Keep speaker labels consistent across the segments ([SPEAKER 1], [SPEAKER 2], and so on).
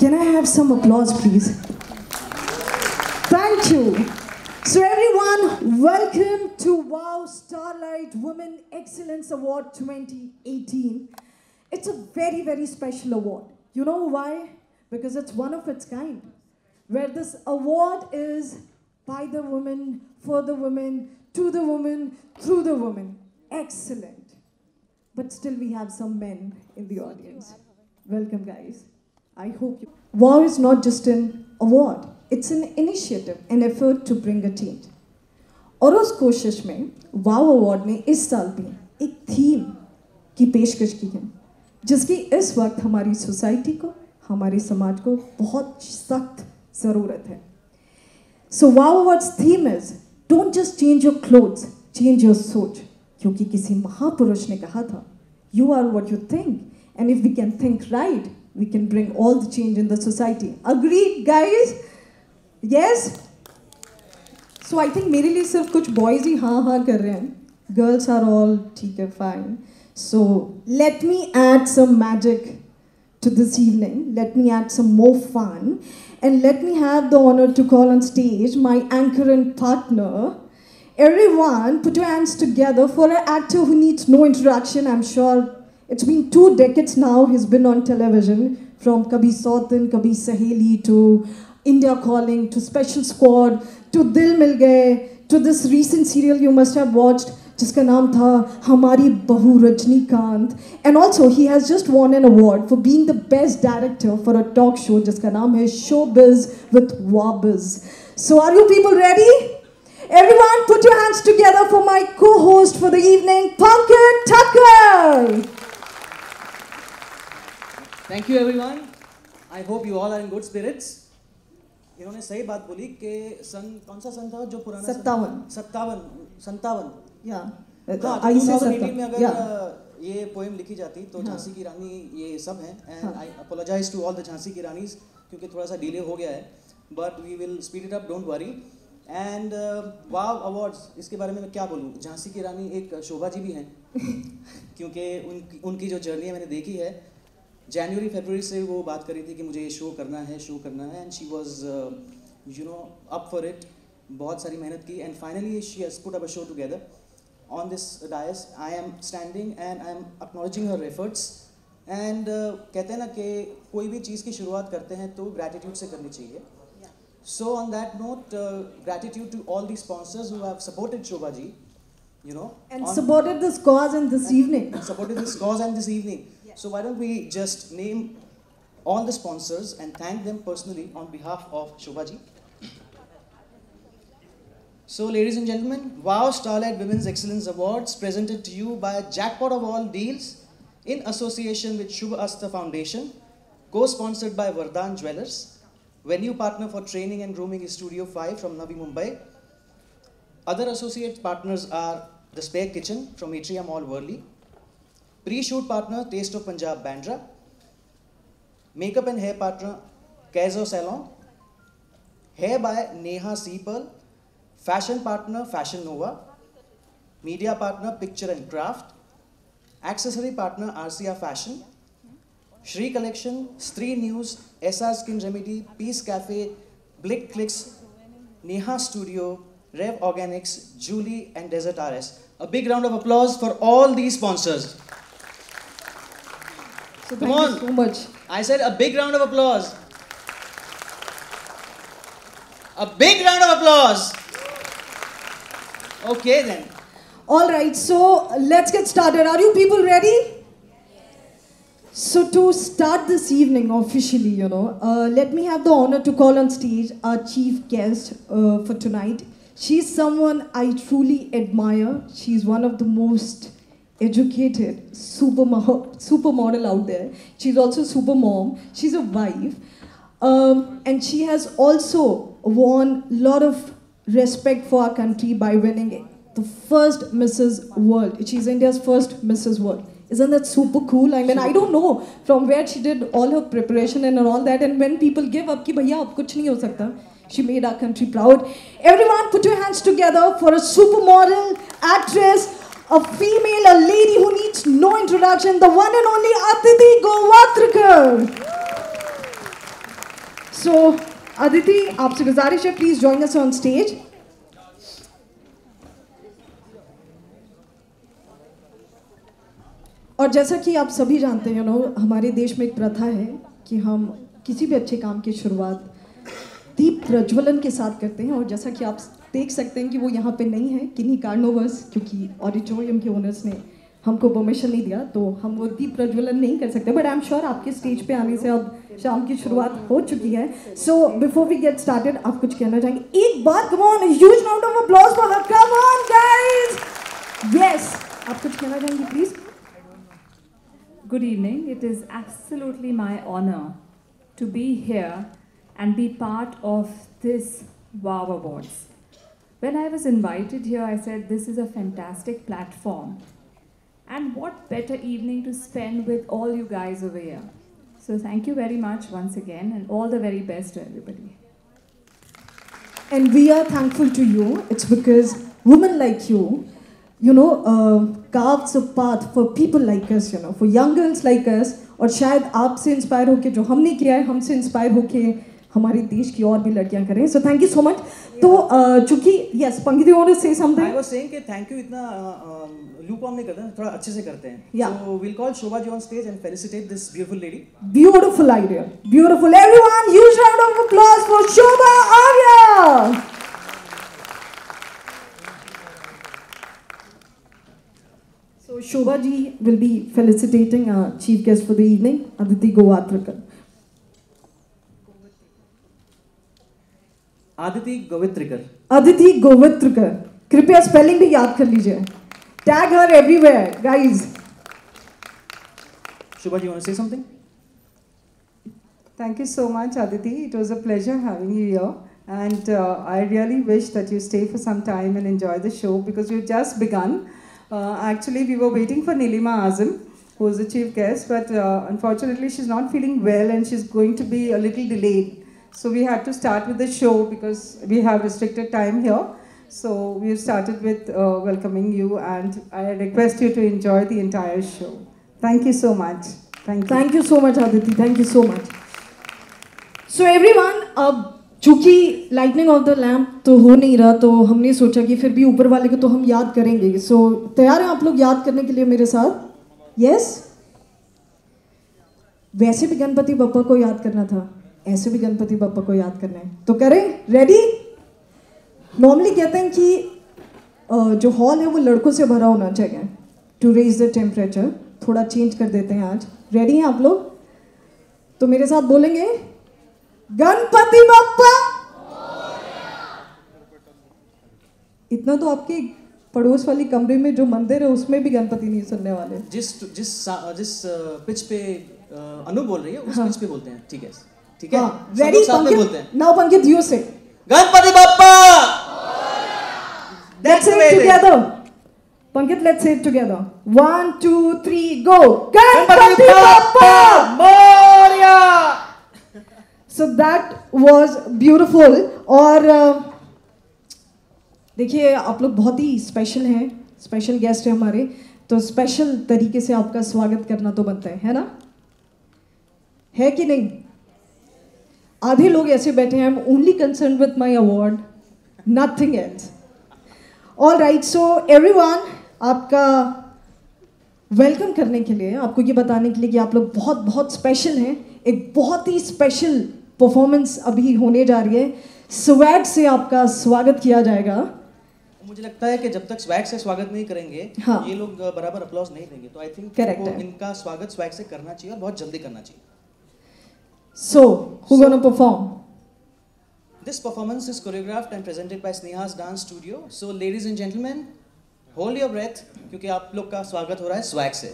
[SPEAKER 1] Can I have some applause, please? Thank you. So everyone, welcome to WOW Starlight Women Excellence Award 2018. It's a very, very special award. You know why? Because it's one of its kind, where this award is by the women, for the women, to the women, through the women. Excellent. But still we have some men in the audience. Welcome, guys. I hope you... WOW is not just an award. It's an initiative, an effort to bring a change. और उस कोशिश में WOW award ने इस साल भी एक theme की पेशकश की है, जिसकी इस वक्त हमारी सोसाइटी को, हमारे समाज को बहुत सख्त ज़रूरत है. So WOW Awards theme is don't just change your clothes, change your सोच. क्योंकि किसी महापुरुष ने कहा था, you are what you think, and if we can think right, we can bring all the change in the society. Agreed, guys? Yes? So I think मेरे लिए सिर्फ कुछ boys ही हाँ हाँ कर रहे हैं. Girls are all ठीक है, fine. So let me add some magic to this evening. Let me add some more fun. And let me have the honor to call on stage my anchor and partner. Everyone, put your hands together for an actor who needs no introduction. I'm sure it's been 2 decades now he's been on television. From Kabhi Sautan, Kabhi Saheli to India Calling, to Special Squad, to Dil Mil Gaye, to this recent serial you must have watched, जिसका नाम था हमारी बहू Rajinikanth. And also he has just won an award for being the best director for a talk show जिसका नाम है Showbiz with Wabiz. So are you people ready? Everyone put your hands together for my co-host for the evening, Pankaj Thakkar.
[SPEAKER 2] Thank you everyone. I hope you all are in good spirits. इन्होंने सही बात बोली कि सन कौन सा सन था जो पुराना 57
[SPEAKER 1] या
[SPEAKER 2] आई से 2018 में अगर ये पोएम लिखी जाती तो झांसी की रानी ये सब हैं and I apologize to all the Jhansi की रानीज क्योंकि थोड़ा सा डिले हो गया है but we will speed it up don't worry and wow awards इसके बारे में मैं क्या बोलूँ झांसी की रानी एक शोभा जी भी हैं क्योंकि उनकी जो जर्नी है मैंने देखी है जनवरी फरवरी से वो बात कर रही थी कि मुझे ये शो करना है and she was you know up for it बहुत सारी मेहनत की and finally she has put up a show together on this dais I am standing and I am acknowledging her efforts and कहते हैं ना कि कोई भी चीज़ की शुरुआत करते हैं तो ग्रैटिट्यूड से करनी चाहिए so on that note gratitude to all the sponsors who have supported Shobha ji you know
[SPEAKER 1] and supported this cause and this evening.
[SPEAKER 2] So why don't we just name all the sponsors and thank them personally on behalf of Shobha ji. So ladies and gentlemen, WOW Starlight Women's Excellence Awards presented to you by Jackpot of All Deals in association with Shubh Asta Foundation, co-sponsored by Vardhan Jewellers, venue partner for training and grooming is Studio 5 from Navi Mumbai. Other associate partners are The Spare Kitchen from Atrium Mall, Worli. Pre-shoot partner, Taste of Punjab, Bandra. Makeup and hair partner, Kaizo Salon. Hair by Neha Seepearl. Fashion partner, Fashion Nova. Media partner, Picture and Craft. Accessory partner, RCR Fashion. Shri Collection, Stree News, SR Skin Remedy, Peace Cafe, Blick Clicks, Neha Studio, Rev Organics, Julie and Desert RS. A big round of applause for all these sponsors.
[SPEAKER 1] So Come on. So much.
[SPEAKER 2] I said a big round of applause. A big round of applause. Okay then.
[SPEAKER 1] All right, so let's get started. Are you people ready? So to start this evening officially, let me have the honor to call on stage our chief guest for tonight. She's someone I truly admire. She's one of the most educated supermodel out there. She's also super mom. She's a wife. And she has also won a lot of respect for our country by winning the first Mrs. World. She's India's first Mrs. World. Isn't that super cool? I mean, I don't know from where she did all her preparation and all that. And when people give up, कि भैया अब कुछ नहीं हो सकता. She made our country proud. Everyone put your hands together for a supermodel, actress, a female, a lady who needs no introduction, the one and only Aditi Gowatkar. Aditi, आपसे गुजारिश है, please join us on stage. और जैसा कि आप सभी जानते हैं, हमारे देश में एक प्रथा है कि हम किसी भी अच्छे काम की शुरुआत दीप प्रज्वलन के साथ करते हैं। और जैसा कि आप देख सकते हैं कि वो यहाँ पे नहीं है किन्हीं कारणवश, क्योंकि ऑडिटोरियम के ओनर्स ने हमको परमिशन नहीं दिया, तो हम वो दीप प्रज्वलन नहीं कर सकते। बट आई एम श्योर आपके स्टेज पे आने से अब शाम की शुरुआत हो चुकी है। So before we get started, आप कुछ कहना चाहेंगे? एक बार come on, huge round of applause for her, come on guys. Yes, आप कुछ कहना चाहेंगे please?
[SPEAKER 3] Good evening. It is absolutely my honor to be here and be part of this WOW Awards. When I was invited here, I said this is a fantastic platform. And what better evening to spend with all you guys over here. So thank you very much once again and all the very best to everybody.
[SPEAKER 1] And we are thankful to you. It's because women like you, carves a path for people like us, for young girls like us. और शायद आपसे inspire होके, जो हमने किया है, हमसे inspire होके हमारे देश की और भी लड़कियां करें। So thank you so much. तो चूंकि yes, Pankit, you want to say something?
[SPEAKER 2] I was saying कि थैंक यू इतना लूप ऑन नहीं करते हैं, थोड़ा अच्छे से करते हैं। So we'll call Shobha ji on stage and felicitate this beautiful lady.
[SPEAKER 1] Beautiful idea, beautiful. Everyone, huge round of applause for Shobha Arya. So Shobha ji will be felicitating our chief guest for the evening, Aditi Govitrikar.
[SPEAKER 2] Aditi Govitrikar.
[SPEAKER 1] Aditi Govitrikar. कृपया spelling भी याद कर लीजिए. Tag her everywhere, guys.
[SPEAKER 2] Shobha ji, you want to say something?
[SPEAKER 4] Thank you so much, Aditi. It was a pleasure having you here. And I really wish that you stay for some time and enjoy the show because we've just begun. Actually, we were waiting for Nilima Azam, who is the chief guest, but unfortunately she's not feeling well and she's going to be a little delayed. So we had to start with the show because we have restricted time here. So we started with welcoming you, and I request you to enjoy the entire show. Thank you so much. Thank you.
[SPEAKER 1] Thank you so much, Aditi. Thank you so much. So everyone, अब चूँकि lightning of the lamp तो हो नहीं रहा, तो हमने सोचा कि फिर भी ऊपर वाले को तो हम याद करेंगे। सो तैयार हैं आप लोग याद करने के लिए मेरे साथ? यस? वैसे भी गणपति बप्पा को याद करना था, ऐसे भी गणपति बप्पा को याद करना है, तो करें? रेडी? नॉर्मली कहते हैं कि जो हॉल है वो लड़कों से भरा होना चाहिए टू रेज द टेम्परेचर। थोड़ा चेंज कर देते हैं आज। रेडी हैं आप लोग? तो मेरे साथ बोलेंगे, गणपति बप्पा। इतना तो आपके पड़ोस वाली कमरे में जो मंदिर है उसमें भी गणपति नहीं सुनने वाले।
[SPEAKER 2] जिस पिच पे अनु बोल रही है उस पिच पे बोलते हैं। ठीक है, ठीक है।
[SPEAKER 1] हाँ, ready Pankit? Now Pankit, you say
[SPEAKER 2] Ganpati Bappa.
[SPEAKER 1] Let's say it together. Pankit, let's say it together. 1 2 3 go. Ganpati Bappa
[SPEAKER 2] Morya.
[SPEAKER 1] So that was beautiful. और देखिए, आप लोग बहुत ही स्पेशल हैं, स्पेशल गेस्ट हैं हमारे, तो स्पेशल तरीके से आपका स्वागत करना तो बनता है ना? है कि नहीं? आधे लोग ऐसे बैठे हैं, I am only concern with my award, nothing else. All right, so everyone, आपका वेलकम करने के लिए, आपको ये बताने के लिए कि आप लोग बहुत बहुत स्पेशल हैं। एक बहुत ही स्पेशल परफॉर्मेंस अभी होने जा रही है। स्वैग से आपका स्वागत किया जाएगा।
[SPEAKER 2] मुझे लगता है कि जब तक स्वैग से स्वागत नहीं करेंगे,
[SPEAKER 1] हाँ,
[SPEAKER 2] ये लोग बराबर अप्लॉज नहीं देंगे, तो आई थिंक इनका स्वागत स्वैग से करना चाहिए और बहुत जल्दी करना चाहिए।
[SPEAKER 1] So, who gonna perform?
[SPEAKER 2] This performance is choreographed and presented by Sneha's Dance Studio. So, ladies and gentlemen, hold your breath, क्योंकि आप लोग का स्वागत हो रहा है स्वैग से।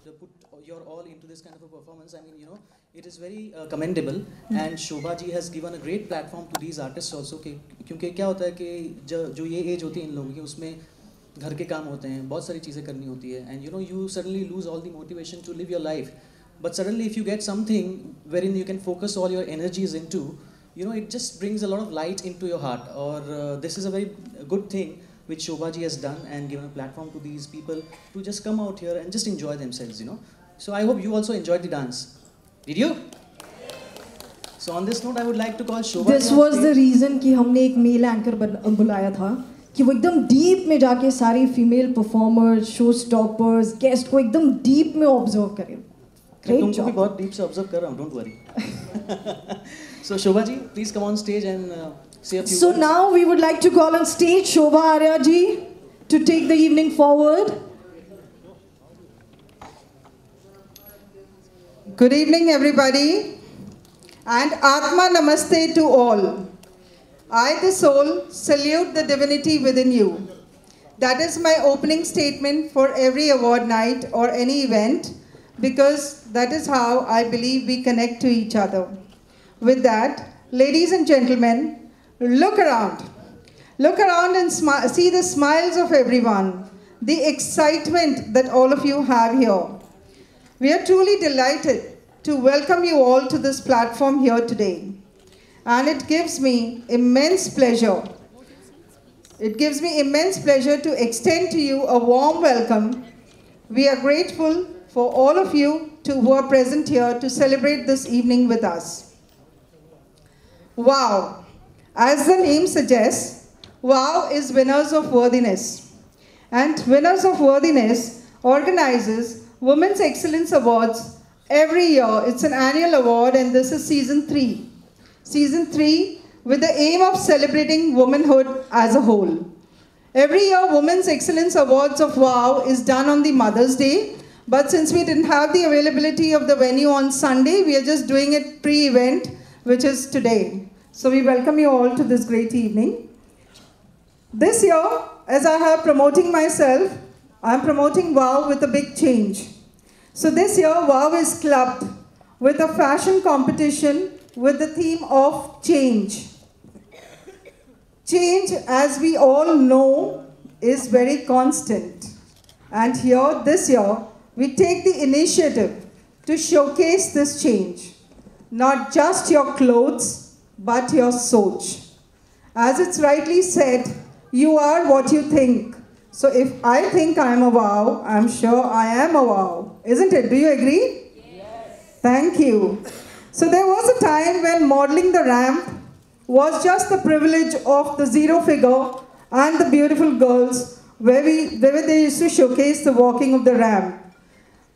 [SPEAKER 2] So put your all into this kind of a performance. I mean, it is very commendable, and Shobha ji has given a great platform to these artists also. क्योंकि क्या होता है कि जो ये एज होती है इन लोगों की, उसमें घर के काम होते हैं, बहुत सारी चीज़ें करनी होती है, and you suddenly lose all the motivation to live your life. But suddenly, if you get something wherein you can focus all your energies into, it just brings a lot of light into your heart. Or this is a very good thing which Shobha ji has done and given a platform to these people to just come out here and just enjoy themselves. So I hope you also enjoyed the dance. Did you? So on this note, I would like to call Shobha.
[SPEAKER 1] This was the reason कि हमने एक mail anchor बुलाया था कि वो एकदम deep में जाके सारी female performers, show stoppers, guest को एकदम डीप में ऑब्जर्व करें. Great
[SPEAKER 2] तुमको भी
[SPEAKER 1] job.
[SPEAKER 2] बहुत डीप से ऑब्जर्व कर रहा हूँ, don't worry. So Shobha ji, please come on stage and say a few
[SPEAKER 1] So
[SPEAKER 2] words.
[SPEAKER 1] now we would like to call on stage Shobha Arya ji to take the evening forward.
[SPEAKER 4] Good evening, everybody, and Atma Namaste to all. I, the soul, salute the divinity within you. That is my opening statement for every award night or any event, because that is how I believe we connect to each other. With that, ladies and gentlemen, look around. Look around and see the smiles of everyone, the excitement that all of you have here. We are truly delighted to welcome you all to this platform here today. And it gives me immense pleasure. It gives me immense pleasure to extend to you a warm welcome. We are grateful for all of you who are present here to celebrate this evening with us. WOW! As the name suggests, WOW is Winners of Worthiness. And Winners of Worthiness organizes Women's Excellence Awards every year. It's an annual award, and this is season 3. Season 3 with the aim of celebrating womanhood as a whole. Every year, Women's Excellence Awards of WOW is done on the Mother's Day. But since we didn't have the availability of the venue on Sunday, we are just doing it pre-event, which is today. So we welcome you all to this great evening. This year, as I have promoting myself, I'm promoting WOW with a big change. So this year, WOW is clubbed with a fashion competition with the theme of change. Change, as we all know, is very constant. And here, this year, we take the initiative to showcase this change. Not just your clothes, but your soch. As it's rightly said, you are what you think. So if I think I'm a WOW, I'm sure I am a WOW. Isn't it? Do you agree? Yes. Thank you. So there was a time when modeling the ramp was just the privilege of the zero figure and the beautiful girls where they used to showcase the walking of the ramp.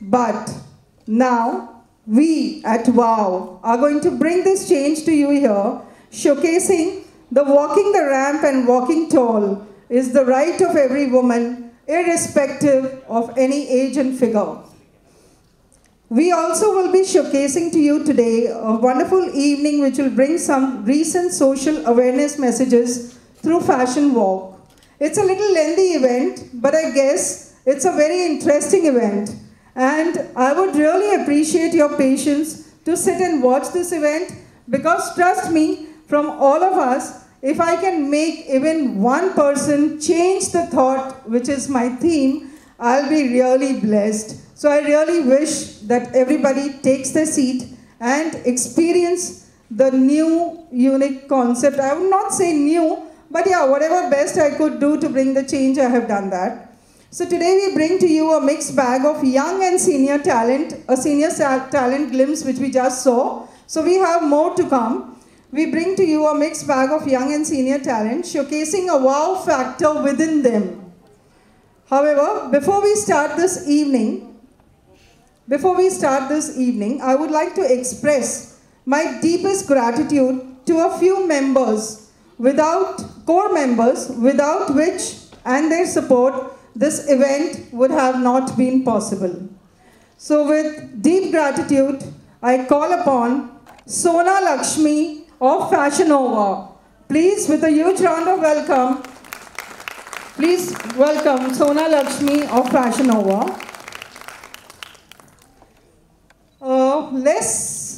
[SPEAKER 4] But now we at WOW are going to bring this change to you here, showcasing the walking the ramp and walking tall is the right of every woman, irrespective of any age and figure. We also will be showcasing to you today a wonderful evening which will bring some recent social awareness messages through Fashion Walk. It's a little lengthy event, but I guess it's a very interesting event. And I would really appreciate your patience to sit and watch this event, because trust me, from all of us, if I can make even one person change the thought, which is my theme, I'll be really blessed. So I really wish that everybody takes their seat and experience the new, unique concept. I would not say new, but yeah, whatever best I could do to bring the change, I have done that. So today we bring to you a mixed bag of young and senior talent, a senior talent glimpse which we just saw. So we have more to come. We bring to you a mixed bag of young and senior talent, showcasing a wow factor within them. However, before we start this evening, I would like to express my deepest gratitude to a few members, core members, without which and their support, this event would have not been possible. So with deep gratitude, I call upon Sona Lakshmi of Fashion Nova. Please, with a huge round of welcome, please welcome Sona Lakshmi of Fashion Nova.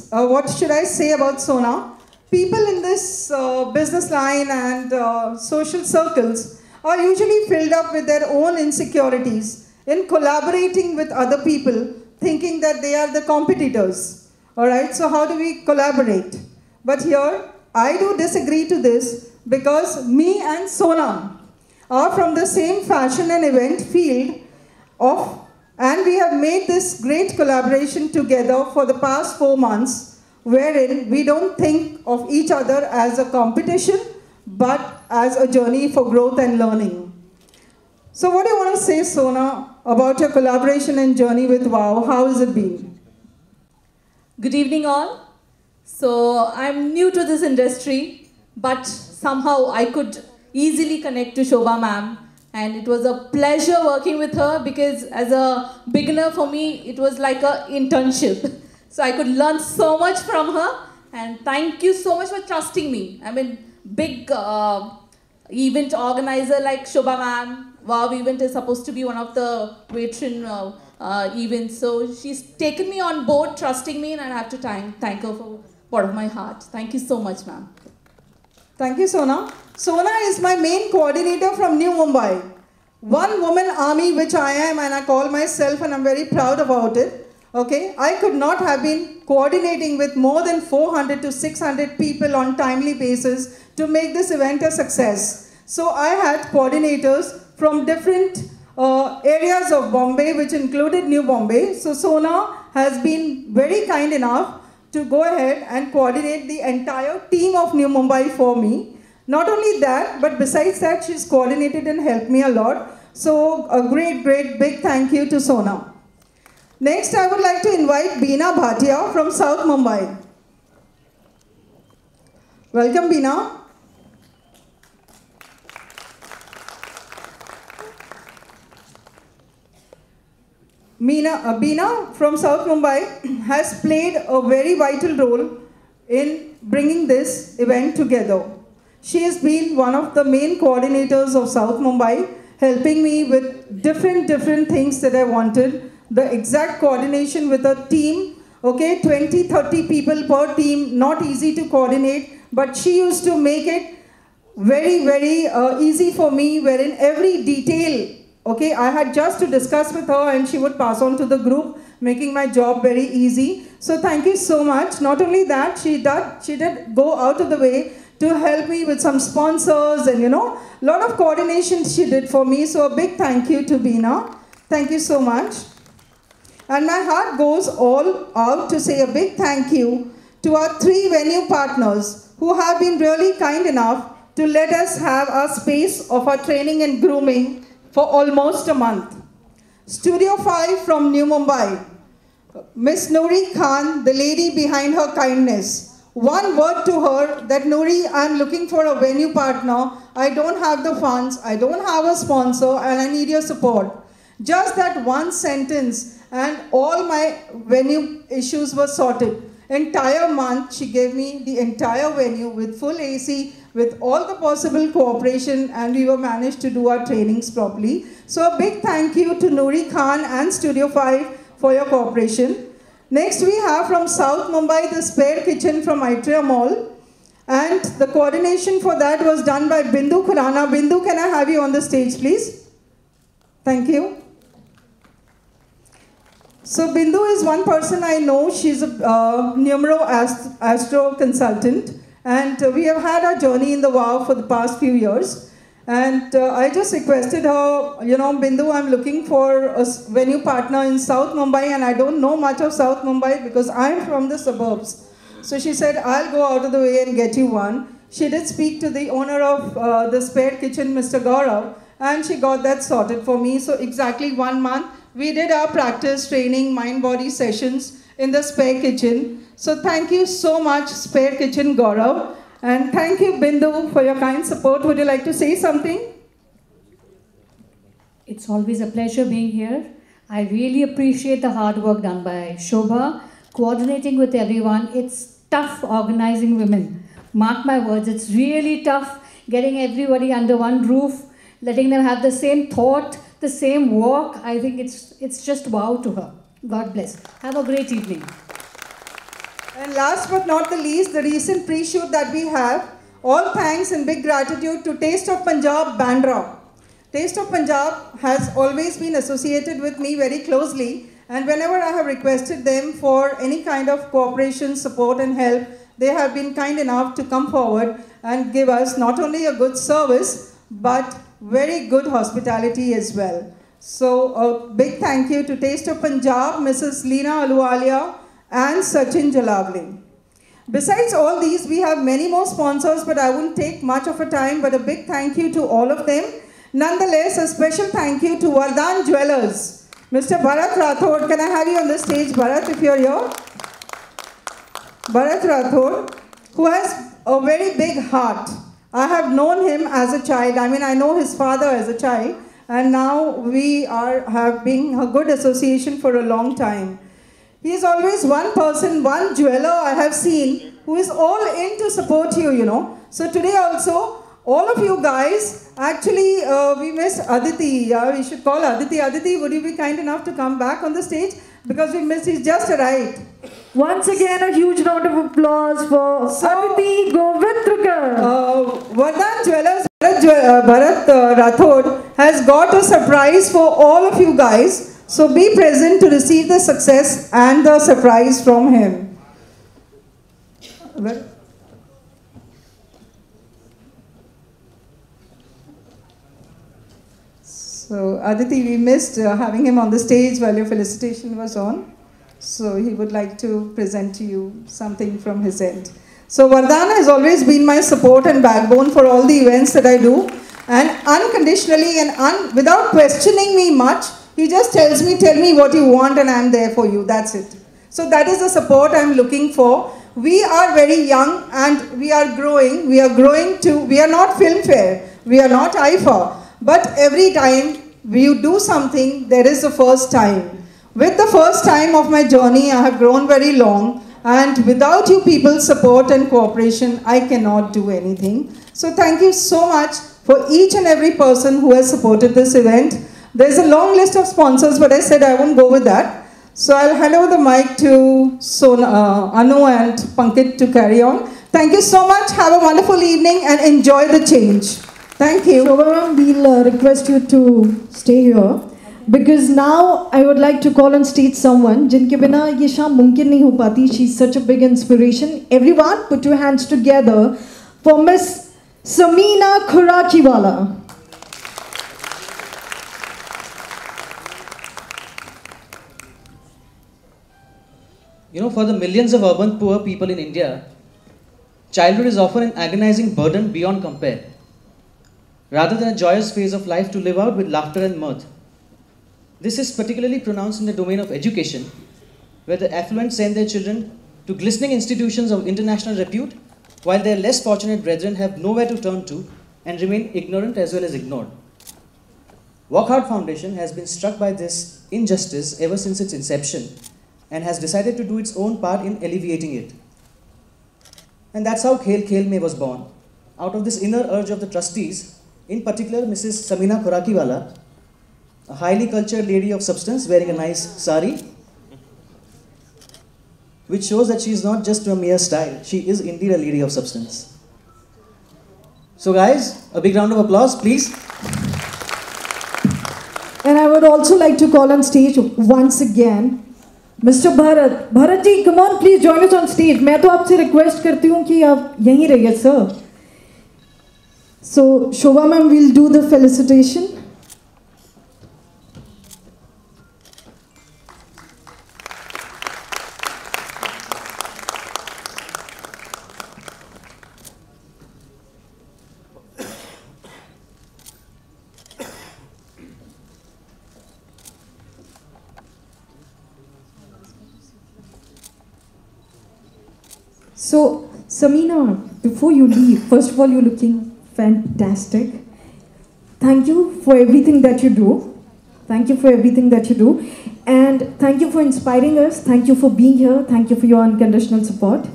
[SPEAKER 4] What should I say about Sona? People in this business line and social circles are usually filled up with their own insecurities in collaborating with other people, thinking that they are the competitors. All right, so how do we collaborate? But here, I do disagree to this, because me and Sona are from the same fashion and event field and we have made this great collaboration together for the past 4 months, wherein we don't think of each other as a competition, but as a journey for growth and learning. So what do you want to say, Sona, about your collaboration and journey with WOW? How has it been?
[SPEAKER 5] Good evening all. So I'm new to this industry, but somehow I could easily connect to Shobha ma'am, and it was a pleasure working with her because as a beginner for me, it was like an internship. So I could learn so much from her, and thank you so much for trusting me. I mean, big event organizer like Shobha ma'am. WOW event is supposed to be one of the veteran events. So she's taken me on board, trusting me, and I have to thank her for bottom of my heart. Thank you so much, ma'am.
[SPEAKER 4] Thank you, Sona. Sona is my main coordinator from New Mumbai. One woman army which I am, and I call myself, and I'm very proud about it. Okay, I could not have been coordinating with more than 400 to 600 people on timely basis to make this event a success. So I had coordinators from different areas of Bombay, which included New Bombay. So Sona has been very kind enough to go ahead and coordinate the entire team of New Mumbai for me. Not only that, but besides that, she's coordinated and helped me a lot. So a great, big thank you to Sona. Next, I would like to invite Beena Bhatia from South Mumbai. Welcome, Beena. Beena from South Mumbai has played a very vital role in bringing this event together. She has been one of the main coordinators of South Mumbai, helping me with different things that I wanted. The exact coordination with a team, okay, 20, 30 people per team, not easy to coordinate, but she used to make it very easy for me, wherein every detail, okay, I had just to discuss with her and she would pass on to the group, making my job very easy. So thank you so much. Not only that, she did go out of the way to help me with some sponsors and, a lot of coordination she did for me. So a big thank you to Beena. Thank you so much. And my heart goes all out to say a big thank you to our 3 venue partners who have been really kind enough to let us have our space of our training and grooming for almost a month. Studio 5 from New Mumbai. Miss Noori Khan, the lady behind her kindness. One word to her that Noori, I'm looking for a venue partner. I don't have the funds, I don't have a sponsor, and I need your support. Just that one sentence and all my venue issues were sorted. Entire month, she gave me the entire venue with full AC, with all the possible cooperation, and we were managed to do our trainings properly. So a big thank you to Noori Khan and Studio 5 for your cooperation. Next we have from South Mumbai, the Spare Kitchen from Maitreya Mall. And the coordination for that was done by Bindu Khurana. Bindu, can I have you on the stage, please? Thank you. So Bindu is one person I know. She's a numero astro consultant. And we have had our journey in the WOW for the past few years. And I just requested her, Bindu, I'm looking for a venue partner in South Mumbai, and I don't know much of South Mumbai because I'm from the suburbs. So she said, I'll go out of the way and get you one. She did speak to the owner of the Spare Kitchen, Mr. Gaurav, and she got that sorted for me. So exactly 1 month, we did our practice, training, mind-body sessions in the Spare Kitchen. So thank you so much, Spare Kitchen Gaurav. And thank you, Bindu, for your kind support. Would you like to say something?
[SPEAKER 6] It's always a pleasure being here. I really appreciate the hard work done by Shobha, coordinating with everyone. It's tough organizing women. Mark my words, it's really tough getting everybody under one roof, letting them have the same thought, the same walk. I think it's just wow to her. God bless. Have a great evening.
[SPEAKER 4] And last but not the least, the recent pre-shoot that we have, all thanks and big gratitude to Taste of Punjab, Bandra. Taste of Punjab has always been associated with me very closely, and whenever I have requested them for any kind of cooperation, support and help, they have been kind enough to come forward and give us not only a good service, but very good hospitality as well. So a big thank you to Taste of Punjab, Mrs. Leena Aluwalia, and Sachin Jalabli. Besides all these, we have many more sponsors, but I wouldn't take much of a time, but a big thank you to all of them. Nonetheless, a special thank you to Vardhan Jewellers. Mr. Bharat Rathod, can I have you on the stage, Bharat, if you're here? Bharat Rathod, who has a very big heart. I have known him as a child. I mean, I know his father as a child, and now we have been a good association for a long time. He is always one person, one jeweler I have seen who is all in to support you, you know. So today also, all of you guys, actually we miss Aditi. We should call Aditi. Aditi, would you be kind enough to come back on the stage? Because we missed, he's just arrived.
[SPEAKER 1] Once again, a huge round of applause for Aditi Govitrukar.
[SPEAKER 4] Vardhan Jewellers, Bharat Rathod has got a surprise for all of you guys. So be present to receive the success and the surprise from him. So Aditi, we missed having him on the stage while your felicitation was on. So he would like to present to you something from his end. So Vardhan has always been my support and backbone for all the events that I do. And unconditionally and without questioning me much, he just tells me, tell me what you want and I'm there for you. That's it. So that is the support I'm looking for. We are very young and we are growing. We are growing too. We are not Filmfare. We are not IFA. But every time you do something, there is a first time. With the first time of my journey, I have grown very long. And without you people's support and cooperation, I cannot do anything. So thank you so much for each and every person who has supported this event. There's a long list of sponsors, but I said I won't go with that. So I'll hand over the mic to Anu and Pankit to carry on. Thank you so much. Have a wonderful evening and enjoy the change. Thank you.
[SPEAKER 1] Shobha, we'll request you to stay here. Because now I would like to call on stage someone जिनके बिना ये शाम मुमकिन नहीं हो पाती. She's such a big inspiration. Everyone, put your hands together for Miss Samina Khurakiwala.
[SPEAKER 2] You know, for the millions of urban poor people in India, childhood is often an agonizing burden beyond compare, rather than a joyous phase of life to live out with laughter and mirth. This is particularly pronounced in the domain of education, where the affluent send their children to glistening institutions of international repute, while their less fortunate brethren have nowhere to turn to and remain ignorant as well as ignored. Work Hard Foundation has been struck by this injustice ever since its inception and has decided to do its own part in alleviating it. And that's how Khel Khel Mein was born. Out of this inner urge of the trustees, in particular Mrs. Samina Khurakiwala, a highly cultured lady of substance wearing a nice sari, which shows that she is not just a mere style, she is indeed a lady of substance. So guys, a big round of applause, please.
[SPEAKER 1] And I would also like to call on stage once again Mr. Bharat. Bharat ji, come on, please join us on stage. मैं तो आपसे request करती हूँ कि आप यहीं रहिए, sir. So, Shobha ma'am will do the felicitation. So, Samina, before you leave, first of all, you're looking fantastic. Thank you for everything that you do. Thank you for everything that you do. And thank you for inspiring us. Thank you for being here. Thank you for your unconditional support.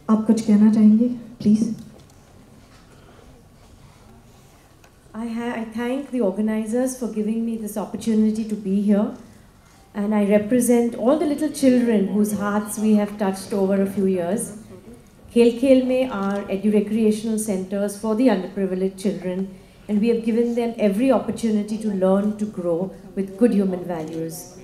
[SPEAKER 1] आप कुछ कहना चाहेंगे, please?
[SPEAKER 7] I thank the organizers for giving me this opportunity to be here. And I represent all the little children whose hearts we have touched over a few years. Khel Khel Mein are edu-recreational centers for the underprivileged children, and we have given them every opportunity to learn, to grow with good human values.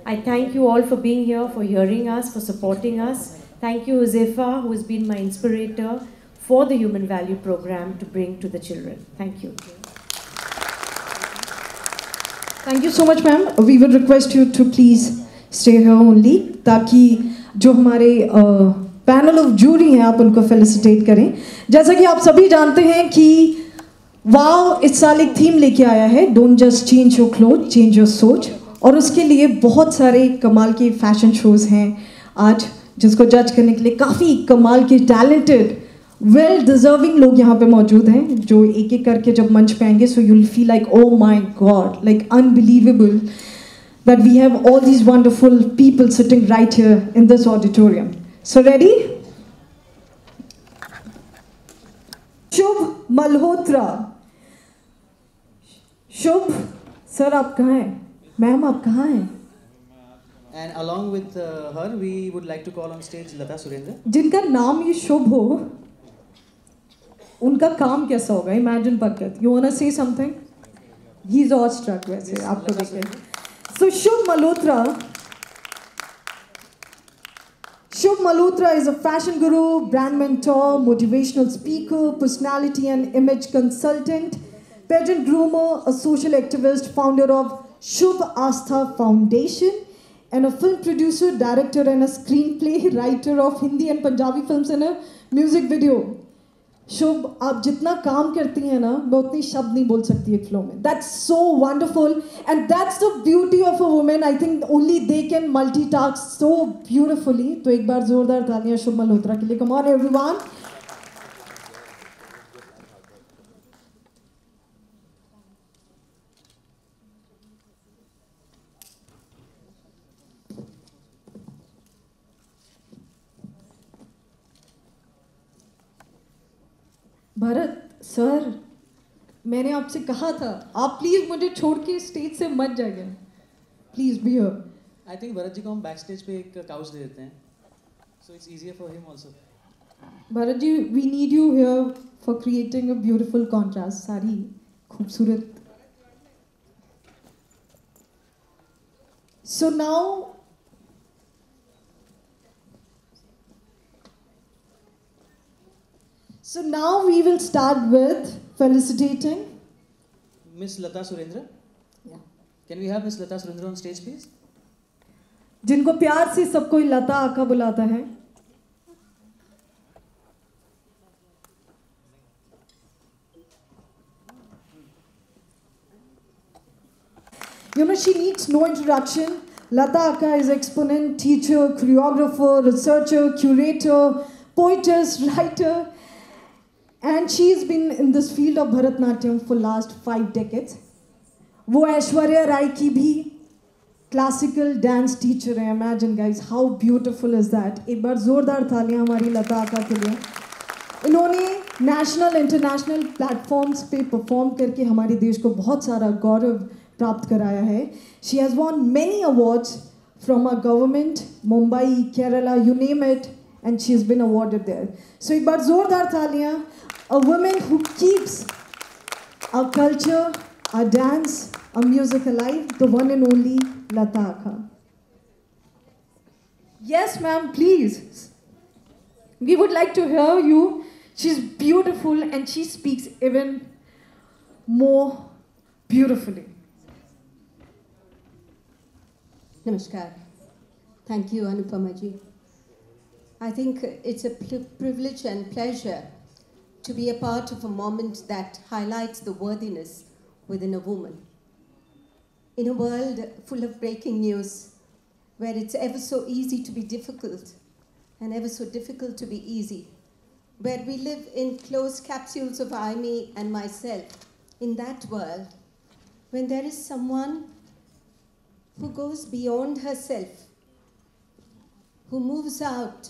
[SPEAKER 7] I thank you all for being here, for hearing us, for supporting us. Thank you, Josefa, who has been my inspirator for the Human Value Program to bring to the children. Thank you.
[SPEAKER 1] Thank you so much, ma'am. We would request you to please stay here only, ताकि जो हमारे panel of jury हैं, आप उनको felicitate करें। जैसा कि आप सभी जानते हैं कि वाव इस साल एक थीम लेके आया है, don't just change your cloth, change your सोच, और उसके लिए बहुत सारे कमाल के फैशन शोज़ हैं आज, जिसको जज करने के लिए काफ़ी कमाल के टैलेंटेड वेल डिजर्विंग लोग यहाँ पे मौजूद हैं, जो एक एक करके जब मंच पे आएंगे, so you'll feel like oh my God, like unbelievable that we have all these wonderful people sitting right here in this auditorium. So ready? Shubh Malhotra. Shubh, sir, आप कहाँ हैं? Ma'am, आप कहाँ हैं?
[SPEAKER 2] And along with her, we would like to call on stage Lata Surendra.
[SPEAKER 1] जिनका नाम ये शुभ हो, उनका काम कैसा होगा? Imagine Bhagat. You wanna say something? He's awestruck वैसे आपको देख के. So Shubh Malhotra is a fashion guru, brand mentor, motivational speaker, personality and image consultant, pageant groomer, a social activist, founder of Shubh Astha Foundation, and a film producer, director and a screenplay writer of Hindi and Punjabi films and a music video. शुभ, आप जितना काम करती हैं ना, मैं उतनी शब्द नहीं बोल सकती एक फ्लो में. That's so wonderful and that's the beauty of a women. I think only they can multitask so beautifully. तो एक बार जोरदार तालियां शुभ मल्होत्रा के लिए. Come on everyone. Bharat sir, मैंने आपसे कहा था, आप प्लीज मुझे छोड़ के स्टेज से मत जाइए. Please be here.
[SPEAKER 2] I think Bharat ji को हम बैक स्टेज पे एक काउच दे देते हैं, so it's easier for him also.
[SPEAKER 1] Bharat ji, we need you here for creating a beautiful contrast. सारी खूबसूरत. So now So now we will start with felicitating
[SPEAKER 2] Miss Lata Surendra.
[SPEAKER 1] Yeah.
[SPEAKER 2] Can we have Miss Lata Surendra on stage, please?
[SPEAKER 1] जिनको प्यार से सब कोई लता आका बुलाता है. You know, she needs no introduction. Lata Akka is exponent, teacher, choreographer, researcher, curator, poetess, writer. And she's been in this field of Bharatnatyam for last 5 decades. वो ऐश्वर्या राय की भी क्लासिकल डांस टीचर है. Imagine guys, how beautiful is that? एक बार जोरदार तालियां हमारी लता आका के लिए. इन्होंने नेशनल इंटरनेशनल प्लेटफॉर्म्स पे परफॉर्म करके हमारे देश को बहुत सारा गौरव प्राप्त कराया है. She has won many awards from our government, Mumbai, Kerala, you name it, and she has been awarded there. So एक बार जोरदार तालियां. A woman who keeps our culture, our dance, our music alive, the one and only Lata Akka. Yes, ma'am, please. We would like to hear you. She's beautiful and she speaks even more beautifully.
[SPEAKER 8] Namaskar. Thank you, Anupama ji. I think it's a privilege and pleasure to be a part of a moment that highlights the worthiness within a woman. In a world full of breaking news, where it's ever so easy to be difficult and ever so difficult to be easy, where we live in closed capsules of I, me, and myself, in that world, when there is someone who goes beyond herself, who moves out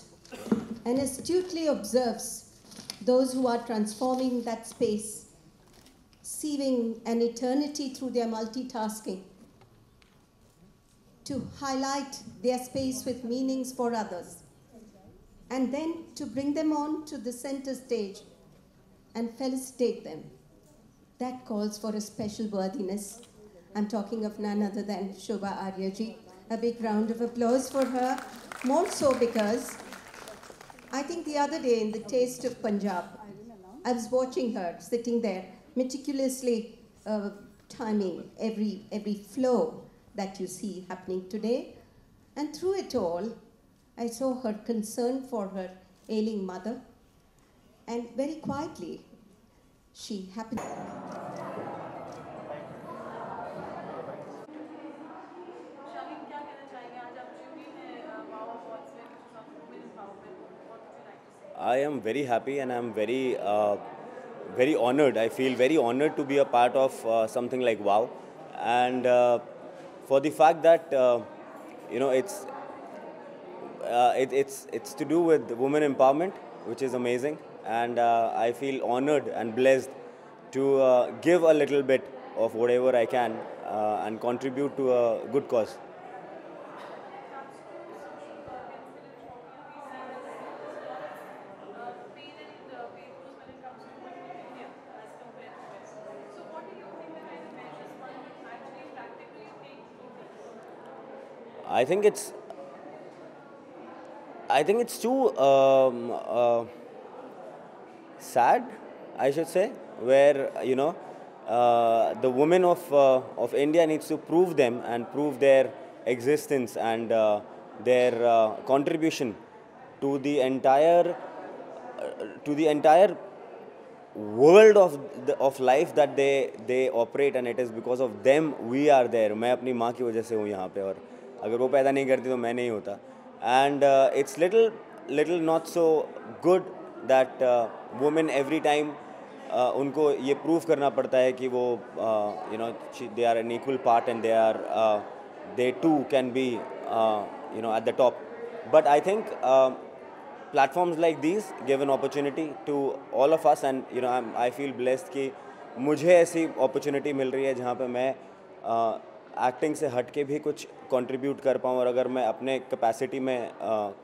[SPEAKER 8] and astutely observes those who are transforming that space, sieving an eternity through their multitasking, to highlight their space with meanings for others, and then to bring them on to the center stage and felicitate them. That calls for a special worthiness. I'm talking of none other than Shobha Arya ji. A big round of applause for her, more so because I think the other day in the Taste of Punjab, I was watching her sitting there, meticulously timing every flow that you see happening today. And through it all, I saw her concern for her ailing mother. And very quietly, she happened.
[SPEAKER 9] I am very happy and I'm very honored. I feel very honored to be a part of something like WOW, and for the fact that it's to do with women empowerment, which is amazing, and I feel honored and blessed to give a little bit of whatever I can and contribute to a good cause. I think it's too sad, I should say, where the women of India needs to prove them and prove their existence and their contribution to the entire world of life that they operate, and it is because of them we are there. मैं अपनी माँ की वजह से हूँ यहाँ पे, और अगर वो पैदा नहीं करती तो मैं नहीं होता. And it's little not so good that women every time उनको ये prove करना पड़ता है कि वो they are an equal part and they too can be at the top. But I think platforms like these give an opportunity to all of us, and I feel blessed कि मुझे ऐसी opportunity मिल रही है जहाँ पे मैं acting से हट के भी कुछ कंट्रीब्यूट कर पाऊँ, और अगर मैं अपने कैपेसिटी में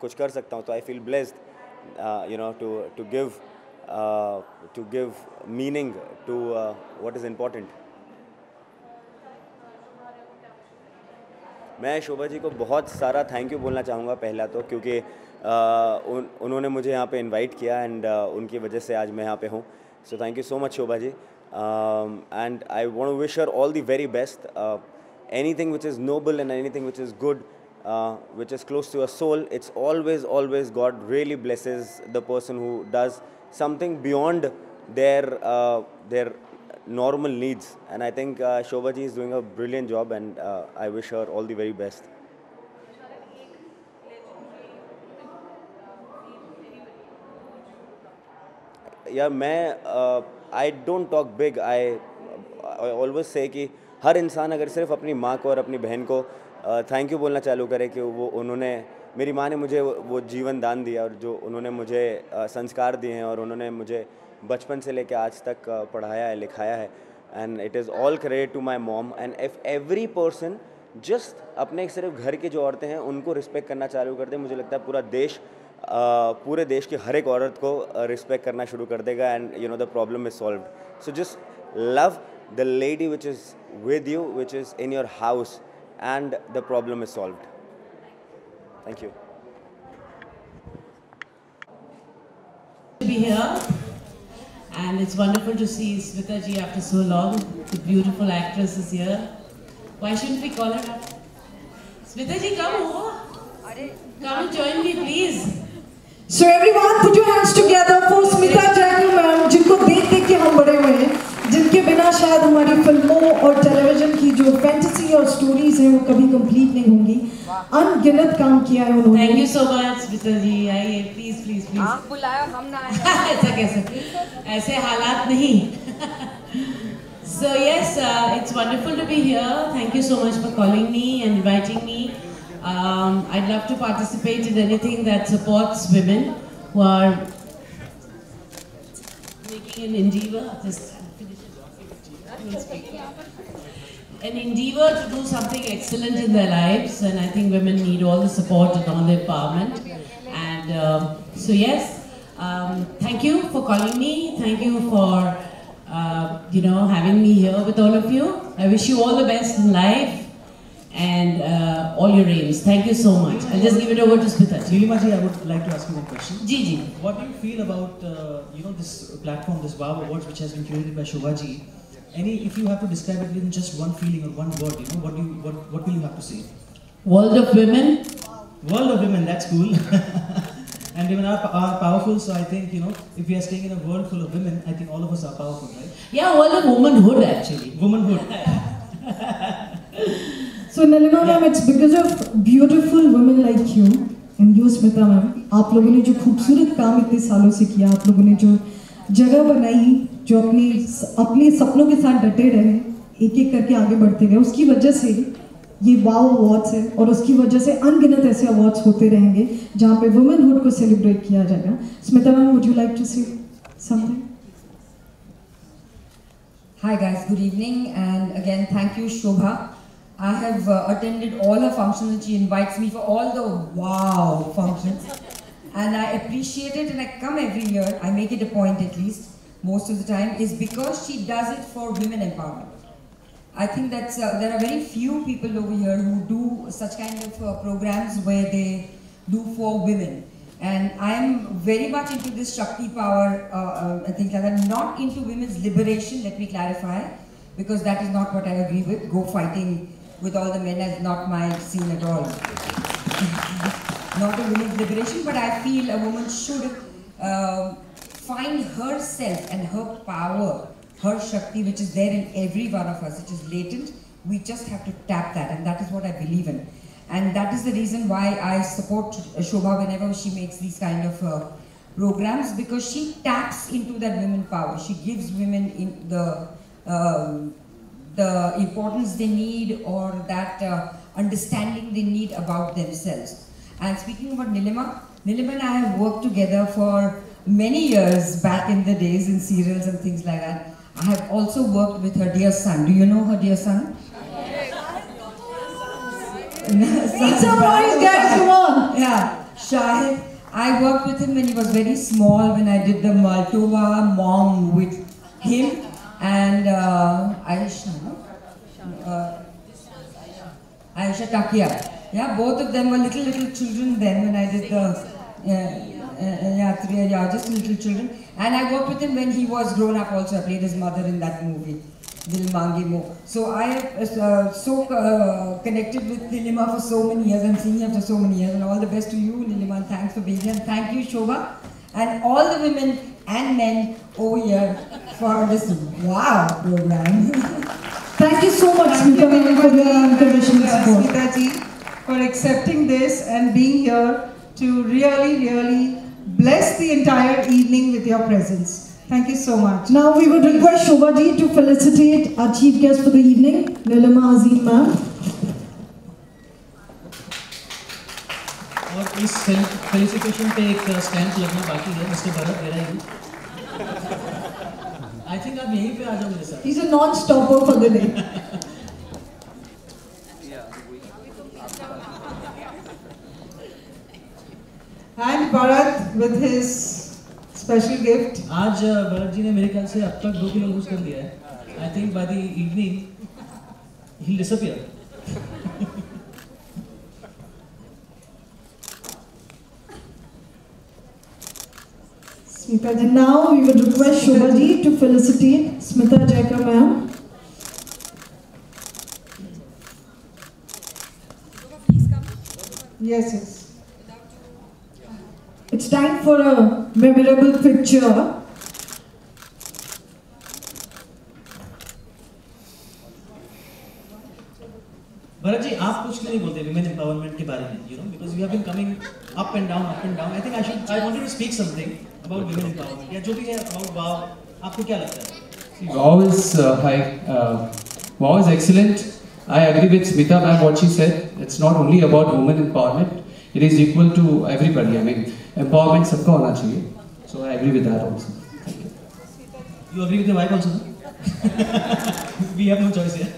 [SPEAKER 9] कुछ कर सकता हूँ तो I feel blessed to give meaning to what is important. मैं शोभा जी को बहुत सारा थैंक यू बोलना चाहूँगा पहला तो, क्योंकि उन्होंने मुझे यहाँ पे इनवाइट किया एंड उनकी वजह से आज मैं यहाँ पे हूँ. So thank you so much Shobha ji, and I want to wish her all the very best. Anything which is noble and anything which is good, which is close to a soul, it's always God really blesses the person who does something beyond their normal needs. And I think Shobha ji is doing a brilliant job, and I wish her all the very best. Yeah, I don't talk big. I always say कि हर इंसान अगर सिर्फ अपनी माँ को और अपनी बहन को थैंक यू बोलना चालू करे कि उन्होंने, मेरी माँ ने मुझे वो जीवन दान दिया, और जो उन्होंने मुझे संस्कार दिए हैं, और उन्होंने मुझे बचपन से लेकर आज तक पढ़ाया है, लिखाया है, and it is all credit to my mom. And if every person just अपने सिर्फ घर की जो औरतें हैं उनको रिस्पेक्ट करना चालू कर दे, मुझे लगता है पूरे देश की हर एक औरत को रिस्पेक्ट करना शुरू कर देगा, and the problem is solved. So just love the lady which is with you, which is in your house, and the problem is solved. Thank you.
[SPEAKER 10] To be here, and it's wonderful to see Smita ji after so long. The beautiful actress is here. Why shouldn't we call her up? Smita ji, come over. Come and join me, please.
[SPEAKER 1] So everyone, put your hands together for Smita Jackal ma'am, जिनको देख के हम बड़े हुए हैं, जिनके बिना शायद हमारी फिल्मों और टेलीविजन की जो फैंटेसी और स्टोरीज हैं वो कभी कंप्लीट नहीं होंगी. अनगिनत काम किया है उन्होंने.
[SPEAKER 10] Thank you so much Smita ji, आइए प्लीज प्लीज प्लीज.
[SPEAKER 11] आप बुलाया हम ना आए.
[SPEAKER 10] ऐसा कैसे, ऐसे हालात नहीं. So yes, it's wonderful to be here. Thank you so much for calling me and inviting me. I'd love to participate in anything that supports women who are making an endeavor. An endeavor to do something excellent in their lives, and I think women need all the support and all the empowerment. And so yes, thank you for calling me. Thank you for having me here with all of you. I wish you all the best in life and all your aims. Thank you so much. I'll just give it over to Smita.
[SPEAKER 2] Nilima ji, I would like to ask you one question.
[SPEAKER 10] Ji.
[SPEAKER 2] What do you feel about this platform, this WOW Awards, which has been curated by Shobha ji? If you have to describe it in just one feeling or one word, what will you have to say?
[SPEAKER 10] World of women.
[SPEAKER 2] World of women. That's cool. And women are powerful, so I think, you know, if we are staying in a world full of women, I think all of us are powerful, right?
[SPEAKER 10] Yeah, world of womanhood actually.
[SPEAKER 2] Womanhood.
[SPEAKER 1] So Nilima ma'am, it's because of beautiful women like you and you Smita ma'am, आप लोगों ने जो खूबसूरत काम इतने सालों से किया, आप लोगों ने जो जगह बनाई, जो अपने सपनों के साथ डटे रहे, एक एक करके आगे बढ़ते गए, उसकी वजह से ये वाव अवार्ड्स है और उसकी वजह से अनगिनत ऐसे अवार्ड्स होते रहेंगे जहाँ पे वुमेनहुड को सेलिब्रेट किया जाएगा. Smita ma'am, would you like to say something?
[SPEAKER 11] Hi guys, good evening, and again thank you Shobha. I have attended all her functions and she invites me for all the wow functions, and I appreciate it, and I come every year. I make it a point at least most of the time, is because she does it for women empowerment. I think that there are very few people over here who do such kind of programs where they do for women. And I am very much into this Shakti power, things like that, not into women's liberation, let me clarify, because that is not what I agree with. Go fighting with all the men is not my scene at all. Not a women's liberation, but I feel a woman should find herself and her power, her Shakti, which is there in every one of us, which is latent. We just have to tap that, and that is what I believe in. And that is the reason why I support Shobha whenever she makes these kind of programs, because she taps into that women power. She gives women in the importance they need, or that understanding they need about themselves. And speaking about Nilima and I have worked together for many years back in the days in serials and things like that. I have also worked with her dear son. Do you know her dear son?
[SPEAKER 1] Make some noise, guys, come on!
[SPEAKER 11] Yeah, Shahid. I worked with him when he was very small, when I did the Maltova Mom with him and Aisha Takia. Yeah, both of them were little children then when I did the just little children. And I worked with him when he was grown up also. I played his mother in that movie, Dil Mangi Mo. So I have connected with Nilima for so many years. I'm seeing her for so many years. And all the best to you, Nilima, and thanks for being here. And thank you, Shobha, and all the women and men over here for this wow program.
[SPEAKER 1] Thank you so much, Smita, for your unconditional support.
[SPEAKER 4] Smita ji, for accepting this and being here to really bless the entire evening with your presence. Thank you so much.
[SPEAKER 1] Now we would request Shobha ji to felicitate our chief guest for the evening, Nilima Azim ma'am.
[SPEAKER 2] और इस felicitation पे एक stamp लगना बाकी है, mister Bharat where are you? I think आप यहीं पे आ जाओ मेरे साथ.
[SPEAKER 1] He's a non-stopper for the day.
[SPEAKER 4] And Bharat with his special gift.
[SPEAKER 2] आज भरत जी ने मेरे ख्याल से अब तक 2 किलो लूज कर लिया है. I think by the evening he'll disappear.
[SPEAKER 1] Smita ji. Now we would request Shobha ji to felicitate Smita Jaika ma'am.
[SPEAKER 4] Yes.
[SPEAKER 1] It's time for a memorable picture.
[SPEAKER 2] Bharat ji, आप कुछ क्यों नहीं बोलते women empowerment के बारे में? You know, because you have been coming up and down. I think I wanted to speak something about women empowerment. या जो भी है about WOW, आपको क्या लगता है?
[SPEAKER 12] WOW is WOW is excellent. I agree with Smita ma'am what she said. It's not only about women empowerment. It is equal to everybody. I mean, empowerment सबका होना चाहिए. So I agree with that also. Thank you.
[SPEAKER 2] You agree with your wife also? No? We have no choice here.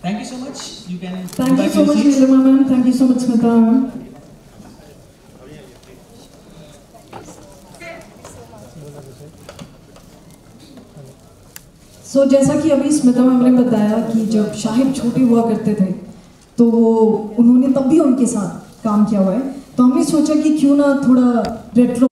[SPEAKER 2] Thank you so much. You can.
[SPEAKER 1] Thank you so much, Nilima ma'am. Thank you so much, Smita ma'am. So, जैसा कि अभी Smita ma'am ने बताया कि जब शाहिद छोटे हुआ करते थे तो उन्होंने तब भी उनके साथ काम किया हुआ है. तो हमने सोचा कि क्यों ना थोड़ा retro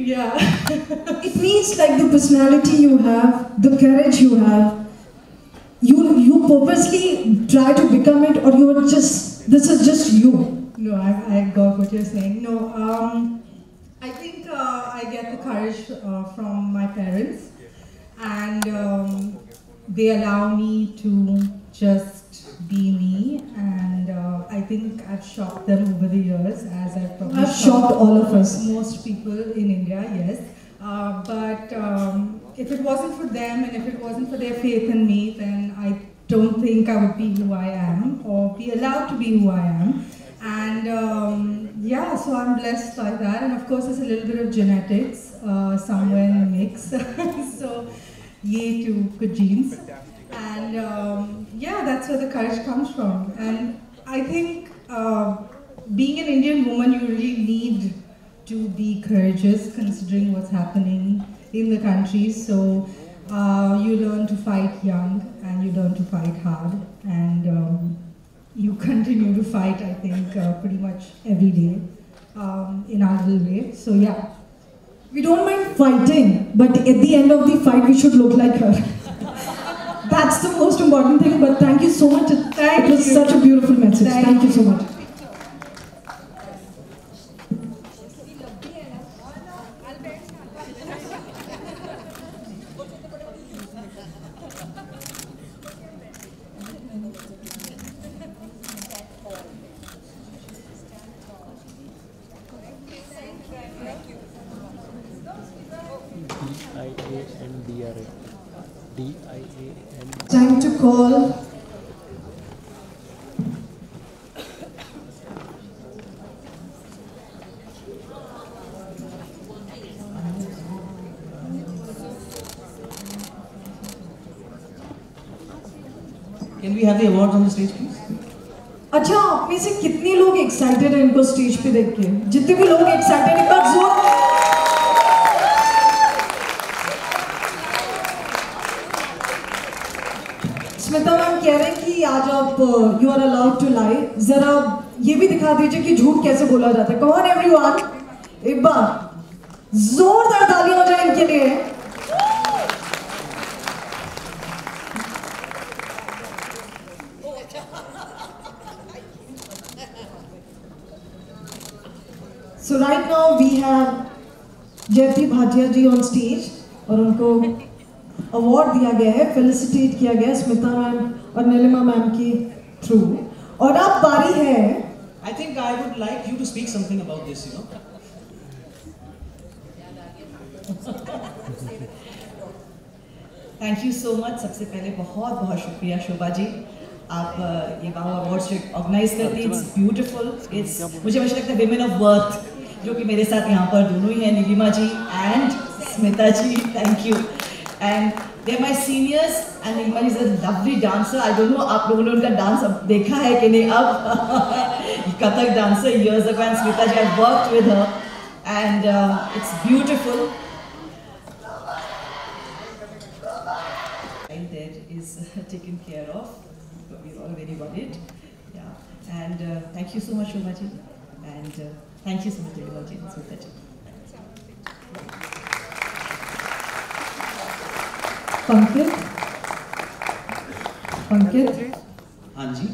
[SPEAKER 1] Yeah. It means like the personality you have, the courage you have, you purposely try to become it, or you are just, this is just you.
[SPEAKER 13] No, I got what you're saying. No, I think I get the courage from my parents, and they allow me to just be me, and I think I've shocked them over the years, as I've probably
[SPEAKER 1] shocked all of us.
[SPEAKER 13] Most people in India, yes. But if it wasn't for them, and if it wasn't for their faith in me, then I don't think I would be who I am, or be allowed to be who I am. And yeah, so I'm blessed by that. And of course, there's a little bit of genetics somewhere in the mix. So, yay to good genes. And yeah, that's where the courage comes from. And I think being an Indian woman, you really need to be courageous considering what's happening in the country. So you learn to fight young, and you learn to fight hard, and you continue to fight, I think, pretty much every day in our little way. So yeah.
[SPEAKER 1] We don't mind fighting, but at the end of the fight, we should look like her. That's the most important thing, but thank you so much. It was such a beautiful message. Thank you so much. Time to call
[SPEAKER 2] Can we have the awards on the stage, please?
[SPEAKER 1] अच्छा, आप में से कितने लोग excited हैं इनको stage पे देख के? जितने भी लोग एक्साइटेड हैं, एक जोर। स्मिता मैम कह रहे हैं कि आज आप you are allowed to lie, जरा ये भी दिखा दीजिए कि झूठ कैसे बोला जाता है। कम ऑन एवरीवन, एक बार जोरदार तालियां हो जाए इनके लिए। So right now we have Jyoti Bhatia ji on stage और उनको अवार्ड दिया गया है, फेलिसिटेट किया गया है स्मिता मैम और नीलिमा मैम के थ्रू। और अब बारी है।
[SPEAKER 2] I think I would like you to speak something about this, you know.
[SPEAKER 14] Thank you so much. सबसे पहले बहुत बहुत शुक्रिया शोभा जी, आप ये वाव अवार्ड्स जो ऑर्गेनाइज करती हैं। It's beautiful. इट्स मुझे हमेशा लगता है विमेन ऑफ वर्थ, जो कि मेरे साथ यहाँ पर दोनों ही हैं, Neelima ji and Smita ji. Thank you. And they are my seniors and Neelima ji is a lovely dancer. I don't know आप लोगों ने उनका डांस अब देखा है कि नहीं। अब Kathak dancer years ago, and Smita ji, I've worked with her and it's beautiful. There is taken care of. We're all very worried. Yeah, and thank you so much, Shobha ji, and thank you so much, Nilima ji and Smita ji.
[SPEAKER 1] Pankaj,
[SPEAKER 2] हाँ जी।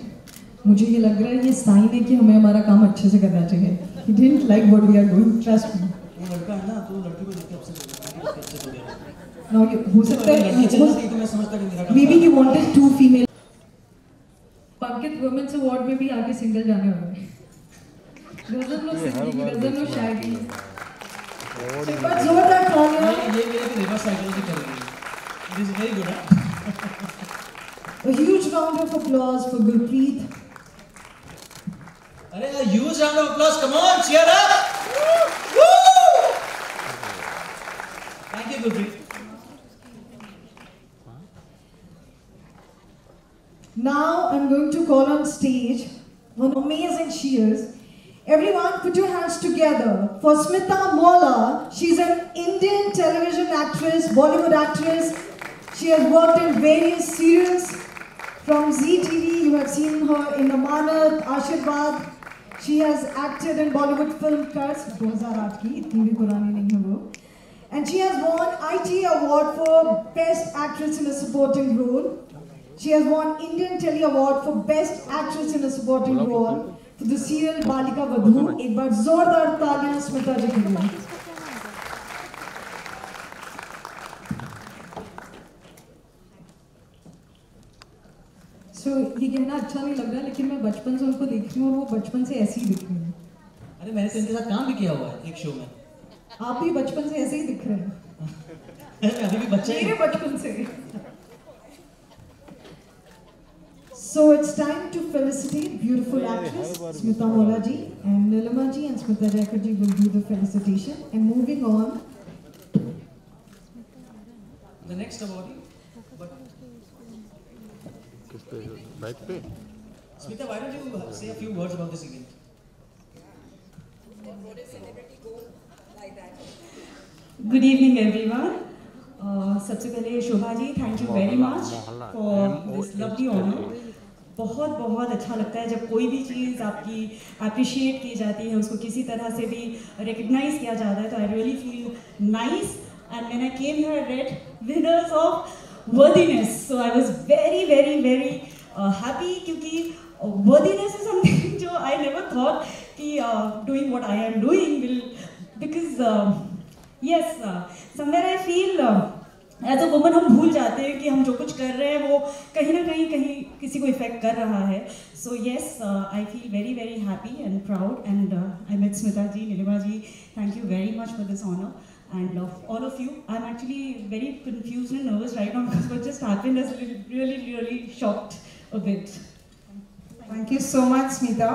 [SPEAKER 1] मुझे ये लग रहा है ये sign है कि हमें हमारा काम अच्छे से करना चाहिए। He didn't like what we are doing, trust me.
[SPEAKER 2] वो लड़का है ना, तो लड़की को देख के अपसेट हो गया, अच्छे हो गया।
[SPEAKER 1] Now हो सकता है maybe he wanted two female.
[SPEAKER 6] Pankaj women's award में भी आगे सिंगल जाने वाले हैं। doesn't know singing, doesn't know shaggy.
[SPEAKER 1] But जोरदार तालियां।
[SPEAKER 2] ये मेरे को रिवर्स साइकोलॉजी कर रही है। It is very good.
[SPEAKER 1] A huge round of applause for Gurpreet.
[SPEAKER 2] अरे a huge round of applause, come on, cheer up! Woo! Thank you, Gurpreet.
[SPEAKER 1] Now I'm going to call on stage one amazing she is. Everyone put your hands together for Smita Mola. She's an Indian television actress, Bollywood actress. She has worked in various serials. From Zee TV, you have seen her in Amanat, Ashirwad. She has acted in Bollywood film Curse, 2008 की, इतनी भी पुरानी नहीं है वो. And she has won IT Award for Best Actress in a Supporting Role. She has won Indian Telly Award for Best Actress in a Supporting Role for the serial Balika Vadhu. एक बार जोरदार तालियां स्मिता जी के लिए. So, ये कहना अच्छा नहीं लग रहा, लेकिन मैं बचपन से उनको देख रही हूँ और वो बचपन से ऐसी ही दिख रही है।
[SPEAKER 2] अरे मैंने तो इनके साथ काम भी किया हुआ है एक शो में।
[SPEAKER 1] आप भी बचपन से ऐसे ही दिख रहे हैं।
[SPEAKER 2] मैं अभी भी बच्चा ही।
[SPEAKER 1] मेरे बचपन से। So it's time to felicitate beautiful actress Smita Mola ji and Nilima ji and Smita Jaikar ji will do the felicitation. And moving on,
[SPEAKER 2] the next awardee. Smita, why don't you say a few words about this event?
[SPEAKER 15] Good evening, everyone. सबसे पहले Shobha ji, thank you very much for this lovely honor. बहुत बहुत अच्छा लगता है जब कोई भी चीज़ आपकी अप्रिशिएट की जाती है, उसको किसी तरह से भी रिकग्नाइज किया जाता है, तो I really feel nice. And when I came here I read winners of worthiness, so I was very very very happy, क्योंकि वर्दीनेस इज समथिंग जो आई नेवर थॉट कि doing what I am doing will, because yes somewhere I feel as a woman हम भूल जाते हैं कि हम जो कुछ कर रहे हैं वो कहीं ना कहीं किसी को इफेक्ट कर रहा है. So yes, I feel very very happy and proud, and I met Smita ji, Nilima ji, thank you very much for this honour. And all of you, I'm actually very confused and nervous right now because what just happened has really shocked a bit.
[SPEAKER 4] Thank you so much, Smita.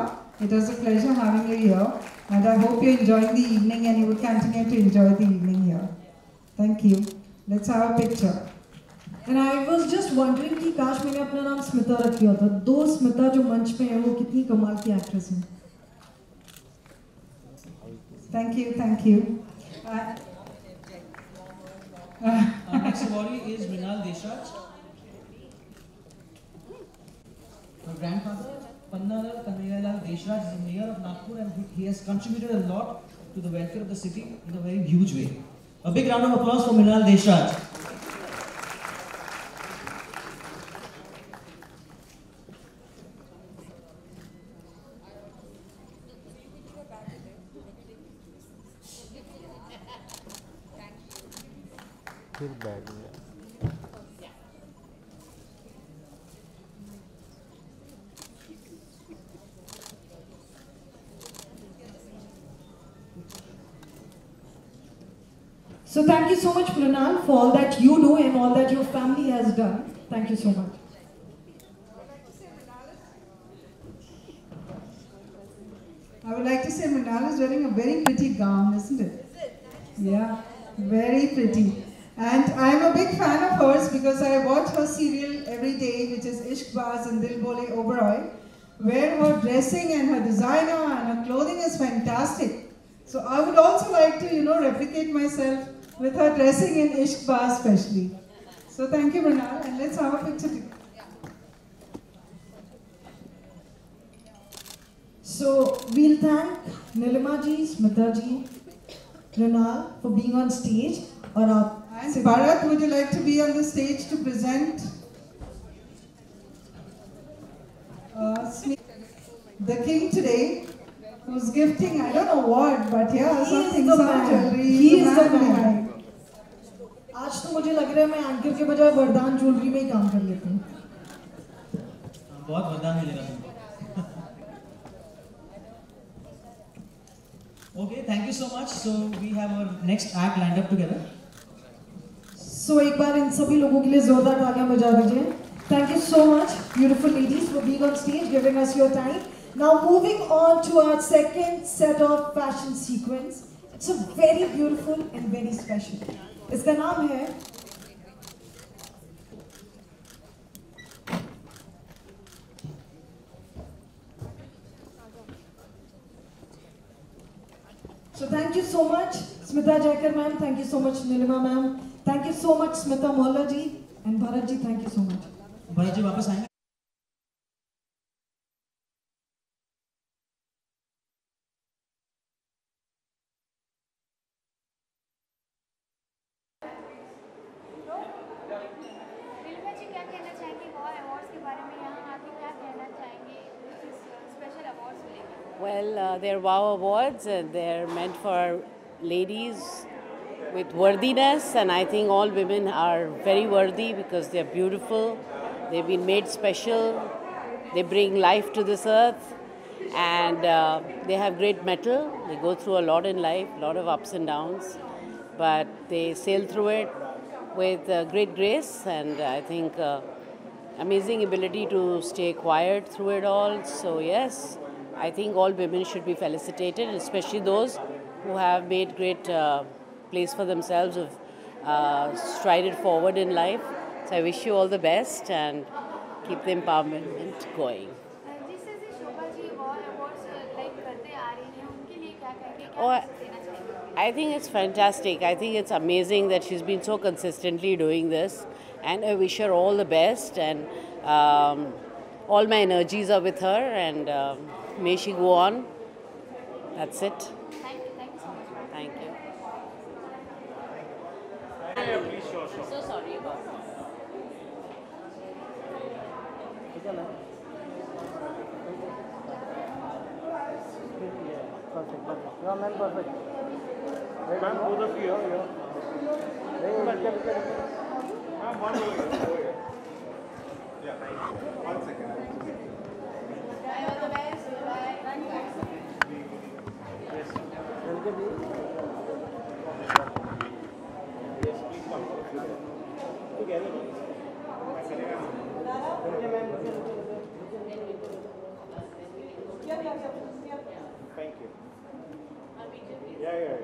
[SPEAKER 4] It was a pleasure having you here, and I hope you're enjoying the evening and you will continue to enjoy the evening here. Thank you. Let's have a picture.
[SPEAKER 1] And I was just wondering कि काश मैंने अपना नाम स्मिता रख दिया होता. दो स्मिता जो मंच पे हैं वो कितनी कमाल की एक्ट्रेस हैं.
[SPEAKER 13] Thank you, thank you.
[SPEAKER 2] Our next awardee is Mrinal Deshraj. Her grandfather, Pannalal Kanhaiyalal Deshraj, is the mayor of Nagpur, and he has contributed a lot to the welfare of the city in a very huge way. A big round of applause for Mrinal Deshraj.
[SPEAKER 1] So thank you so much, Mrinal, for all that you do and all that your family has done. Thank you so much.
[SPEAKER 13] I would like to say Mrinal is wearing a very pretty gown, isn't it? Yeah, very pretty. And I'm a big fan of hers because I watch her serial every day, which is Ishqbaz and Dil Bole Oberoi, where her dressing and her designer and her clothing is fantastic. So I would also like to, replicate myself with her dressing in Ishqbaz especially. So thank you, Mrinal, and let's have a picture together.
[SPEAKER 1] So we'll thank Nilima ji, Smita ji, Mrinal for being on stage.
[SPEAKER 13] And Bharat, would you like to be on the stage to present the king today, who's gifting, I don't know what, but yeah, something, some jewelry.
[SPEAKER 1] He is the man. आज तो मुझे लग रहा है मैं anchor के बजाय वरदान ज्वेलरी में ही काम कर लेती हूँ.
[SPEAKER 2] बहुत वरदान मिलेगा तुमको. Okay, thank you so much. So we have our next act lined up together.
[SPEAKER 1] So एक बार इन सभी लोगों के लिए जोरदार तालियां बजा दीजिए. Thank you so much, beautiful ladies, for being on stage, giving us your time. Now moving on to our second set of fashion sequence. It's a very beautiful and very special. इसका नाम है So thank you so much, Smita Jaikar ma'am. Thank you so much, Nilima ma'am. Thank you so much, Smita Mohla ji and Bharat ji. Thank you so much.
[SPEAKER 2] Bharat ji वापस आएंगे.
[SPEAKER 10] Well, they're WOW Awards and they're meant for ladies with worthiness, and I think all women are very worthy because they're beautiful, they've been made special, they bring life to this earth, and they have great mettle. They go through a lot in life, a lot of ups and downs, but they sail through it with great grace, and I think amazing ability to stay quiet through it all. So yes, I think all women should be felicitated, especially those who have made great place for themselves, have strided forward in life. So I wish you all the best and keep the empowerment going. Oh, I think it's fantastic. I think it's amazing that she's been so consistently doing this, and I wish her all the best, and all my energies are with her, and may she go on. That's it.
[SPEAKER 16] Thank you so much.
[SPEAKER 10] Thank you.
[SPEAKER 16] So sorry about that.
[SPEAKER 17] Perfect. No, ma'am, perfect. Ma'am, both of you here. Ma'am, one over here. Yeah, thank you. 1 second.
[SPEAKER 16] All the best. Bye.
[SPEAKER 17] Yes. Welcome. Yes, please come. Together. Thank you. Yeah.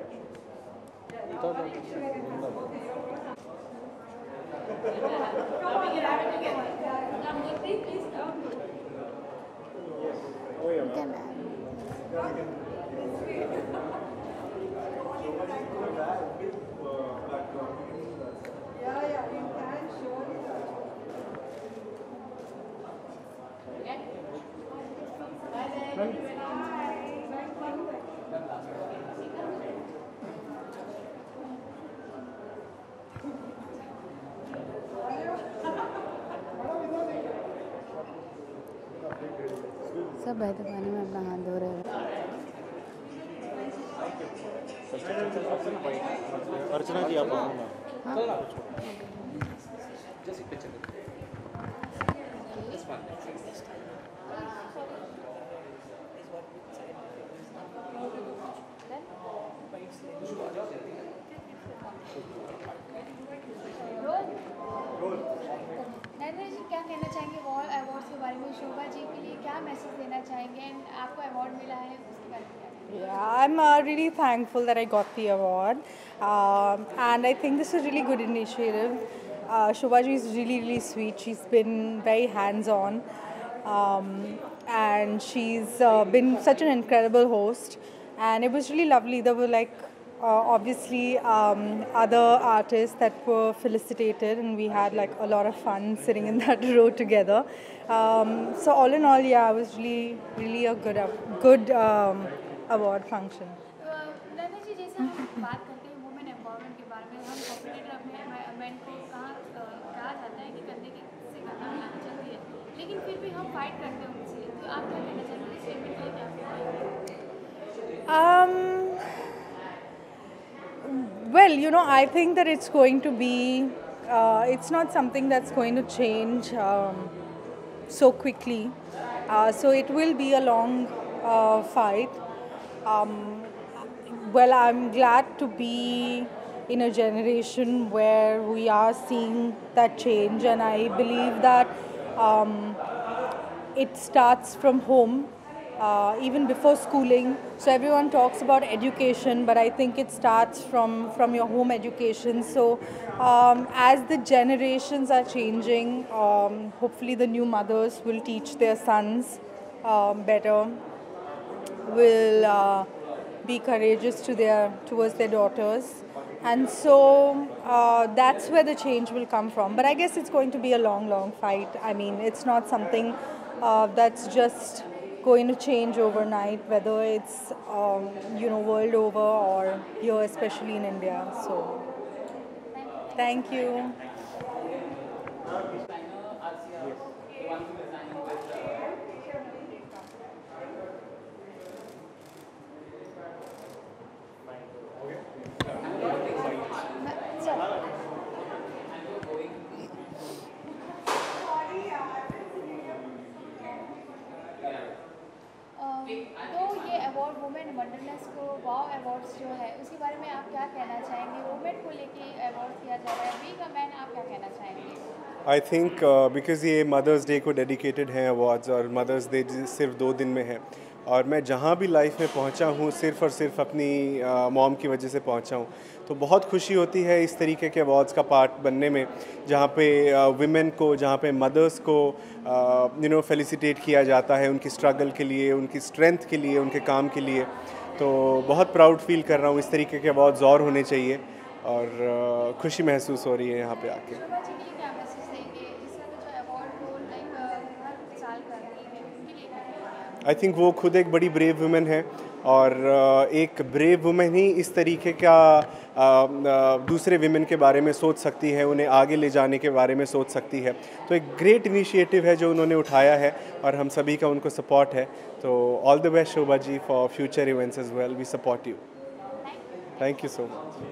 [SPEAKER 18] सब बहते पानी में अपना हाथ धो रहे हैं।
[SPEAKER 17] अर्चना जी आप
[SPEAKER 16] नरेंद्र जी क्या कहना चाहेंगे वॉल अवार्ड्स के बारे में? शोभा जी के लिए क्या मैसेज देना चाहेंगे? एंड आपको अवार्ड मिला है उसके बारे में क्या?
[SPEAKER 19] Yeah, I'm really thankful that I got the award, and I think this is a really good initiative. Shobhaji is really sweet. She's been very hands-on, and she's been such an incredible host. And it was really lovely. There were obviously other artists that were felicitated, and we had a lot of fun sitting in that row together. So all in all, yeah, it was really a good award function.
[SPEAKER 16] नैना जी जैसे हम बात करते हैं women empowerment के बारे में, हम competitor अपने मेन को कहा जाता है कि कंधे से कंधा मिलाना चाहिए, लेकिन फिर भी हम फाइट करते हैं उनसे, तो आप क्या कहना चाहेंगे इस स्टेटमेंट के लिए?
[SPEAKER 19] Well, I think that it's going to be, it's not something that's going to change so quickly. So it will be a long fight. Well, I'm glad to be in a generation where we are seeing that change, and I believe that it starts from home, even before schooling. So everyone talks about education, but I think it starts from your home education. So as the generations are changing, hopefully the new mothers will teach their sons better, will be courageous towards their daughters, and so that's where the change will come from. But I guess it's going to be a long fight. I mean, it's not something that's just going to change overnight, whether it's world over or here, especially in India. So thank you.
[SPEAKER 16] तो ये award women वंडरनेस को वाव awards जो है उसके बारे में आप क्या कहना चाहेंगे? वुमेन को लेके अवार्ड दिया जा रहा है, बीइंग अ मैन आप क्या कहना चाहेंगे?
[SPEAKER 20] आई थिंक बिकॉज़ ये मदर्स डे को डेडिकेटेड हैं अवार्ड्स, और मदर्स डे सिर्फ 2 दिन में है, और मैं जहाँ भी लाइफ में पहुँचा हूँ सिर्फ और सिर्फ अपनी मॉम की वजह से पहुँचा हूँ। तो बहुत खुशी होती है इस तरीके के अवार्ड्स का पार्ट बनने में, जहाँ पे विमेन को, जहाँ पे मदर्स को फेलिसिटेट किया जाता है उनकी स्ट्रगल के लिए, उनकी स्ट्रेंथ के लिए, उनके काम के लिए। तो बहुत प्राउड फील कर रहा हूँ। इस तरीके के अवार्ड्स और होने चाहिए, और खुशी महसूस हो रही है यहाँ पे आके। आई थिंक वो खुद एक बड़ी ब्रेव वुमेन है, और एक ब्रेव वुमेन ही इस तरीके का दूसरे विमेन के बारे में सोच सकती है, उन्हें आगे ले जाने के बारे में सोच सकती है। तो एक ग्रेट इनिशिएटिव है जो उन्होंने उठाया है, और हम सभी का उनको सपोर्ट है। तो all the best Shobha ji for future events as well. We support you. Thank you so much.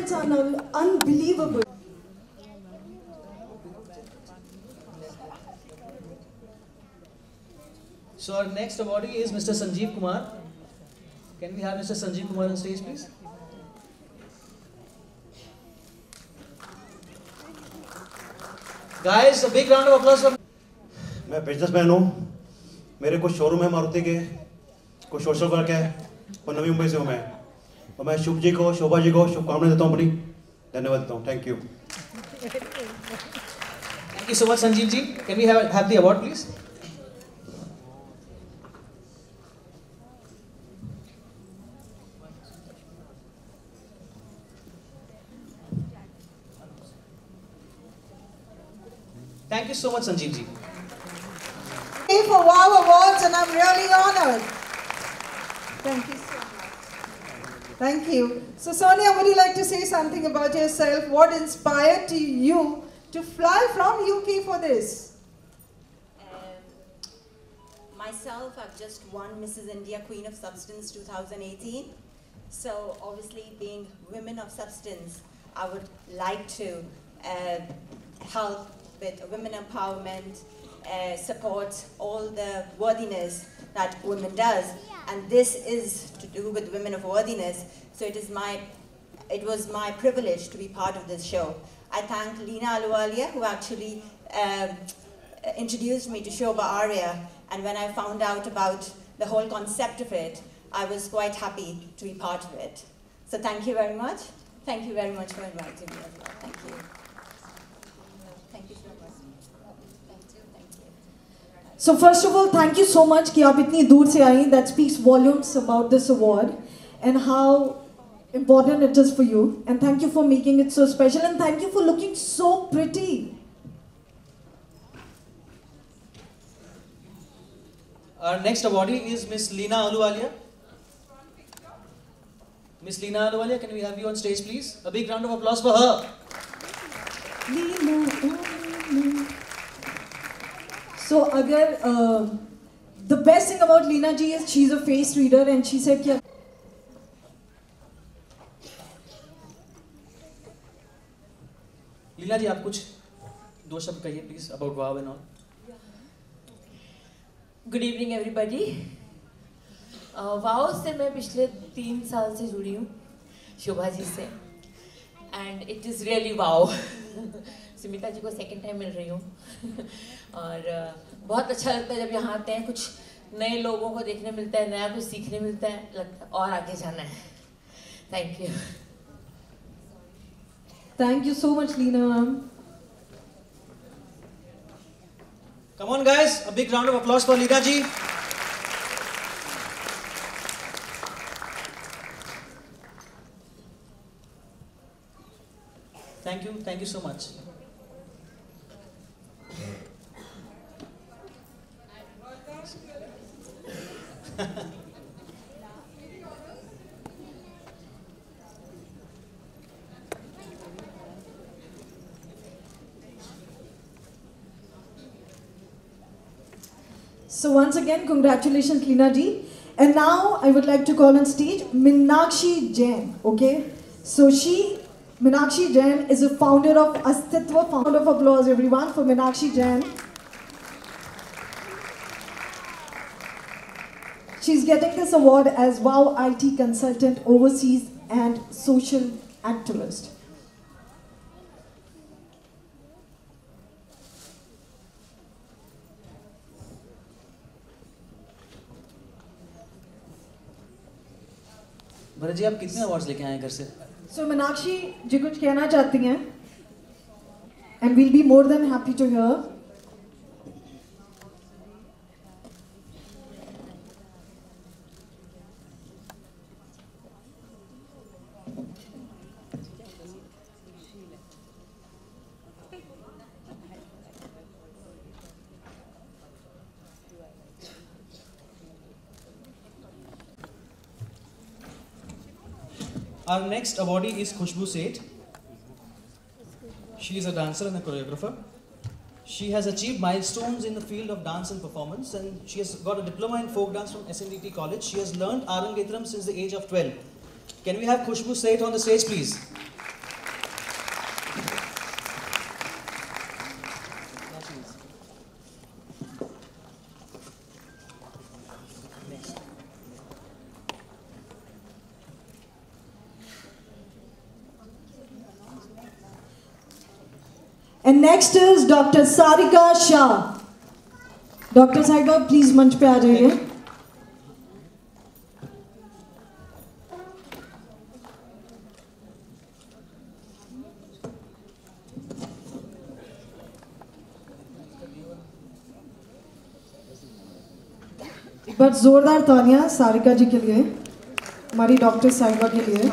[SPEAKER 1] performance are unbelievable.
[SPEAKER 2] So our next awardee is Mr. Sanjeev Kumar. Can we have Mr. Sanjeev Kumar on stage, please? Guys, a big round of applause for.
[SPEAKER 21] मैं businessman हूँ, मेरे कुछ showroom है मारुति के, कुछ social work है, और नवी मुंबई से हूँ मैं, और मैं शुभ जी को, शोभा जी को शुभकामनाएं देता हूँ अपनी, धन्यवाद देता हूँ, thank you.
[SPEAKER 2] Thank you so much, Sanjeev ji. Can we have the award, please? Thank you so much, Sanjeev ji.
[SPEAKER 22] For WOW Awards, and I'm really honored. Thank you so much. Thank you. So Sonia, would you like to say something about yourself? What inspired you to fly from UK for this?
[SPEAKER 23] Myself, I've just won Mrs. India Queen of Substance 2018. So obviously being women of substance, I would like to help with women empowerment, support all the worthiness that women does, and this is to do with women of worthiness. So it was my privilege to be part of this show. I thank Leena Ahluwalia, who actually introduced me to Shobha Arya, and when I found out about the whole concept of it, I was quite happy to be part of it. So thank you very much. Thank you very much for inviting me as well. Thank you. Thank you so much. Thank you.
[SPEAKER 1] So first of all, thank you so much कि आप इतनी दूर से आई. That speaks volumes about this award and how important it is for you. And thank you for making it so special. And thank you for looking so pretty.
[SPEAKER 2] Our next awardee is Miss Leena Ahluwalia. Miss Leena Ahluwalia, can we have you on stage, please? A big round of applause for her.
[SPEAKER 1] So agar the best thing about Leena ji is she's a face reader, and she said कि
[SPEAKER 2] Leena ji, आप कुछ दो शब्द कहिए please about WOW and all.
[SPEAKER 24] Good evening everybody. Wow से मैं पिछले 3 साल से जुड़ी हूँ शोभा जी से, and it is really wow. Sumita ji को सेकंड टाइम मिल रही हूँ और बहुत अच्छा लगता है जब यहाँ आते हैं, कुछ नए लोगों को देखने मिलता है, नया कुछ सीखने मिलता है, लगता है और आगे जाना है. Thank you.
[SPEAKER 1] Thank you so much, Leena ma'am.
[SPEAKER 2] Come on guys, a big round of applause for Leena ji. Thank you so much.
[SPEAKER 1] So once again, congratulations, Leena ji. And now I would like to call on stage Meenakshi Jain. Okay, so Meenakshi Jain is a founder of Astitva. Round of applause, everyone, for Meenakshi Jain. She's getting this award as WOW IT Consultant Overseas and Social Activist.
[SPEAKER 2] Bharat ji, आप कितने awards लेके आए हैं घर से?
[SPEAKER 1] So Meenakshi जी कुछ कहना चाहती हैं, and we'll be more than happy to hear.
[SPEAKER 2] Our next awardee is Khushbu Seth. She is a dancer and a choreographer. She has achieved milestones in the field of dance and performance, and she has got a diploma in folk dance from SNDT College. She has learned Arangetram since the age of 12. Can we have Khushbu Seth on the stage, please?
[SPEAKER 1] And next is Dr. Sarika Shah. Dr. Sarika, please मंच पे आ जाइए. एक बार जोरदार तालियां सारिका जी के लिए, हमारी doctor Sarika के लिए.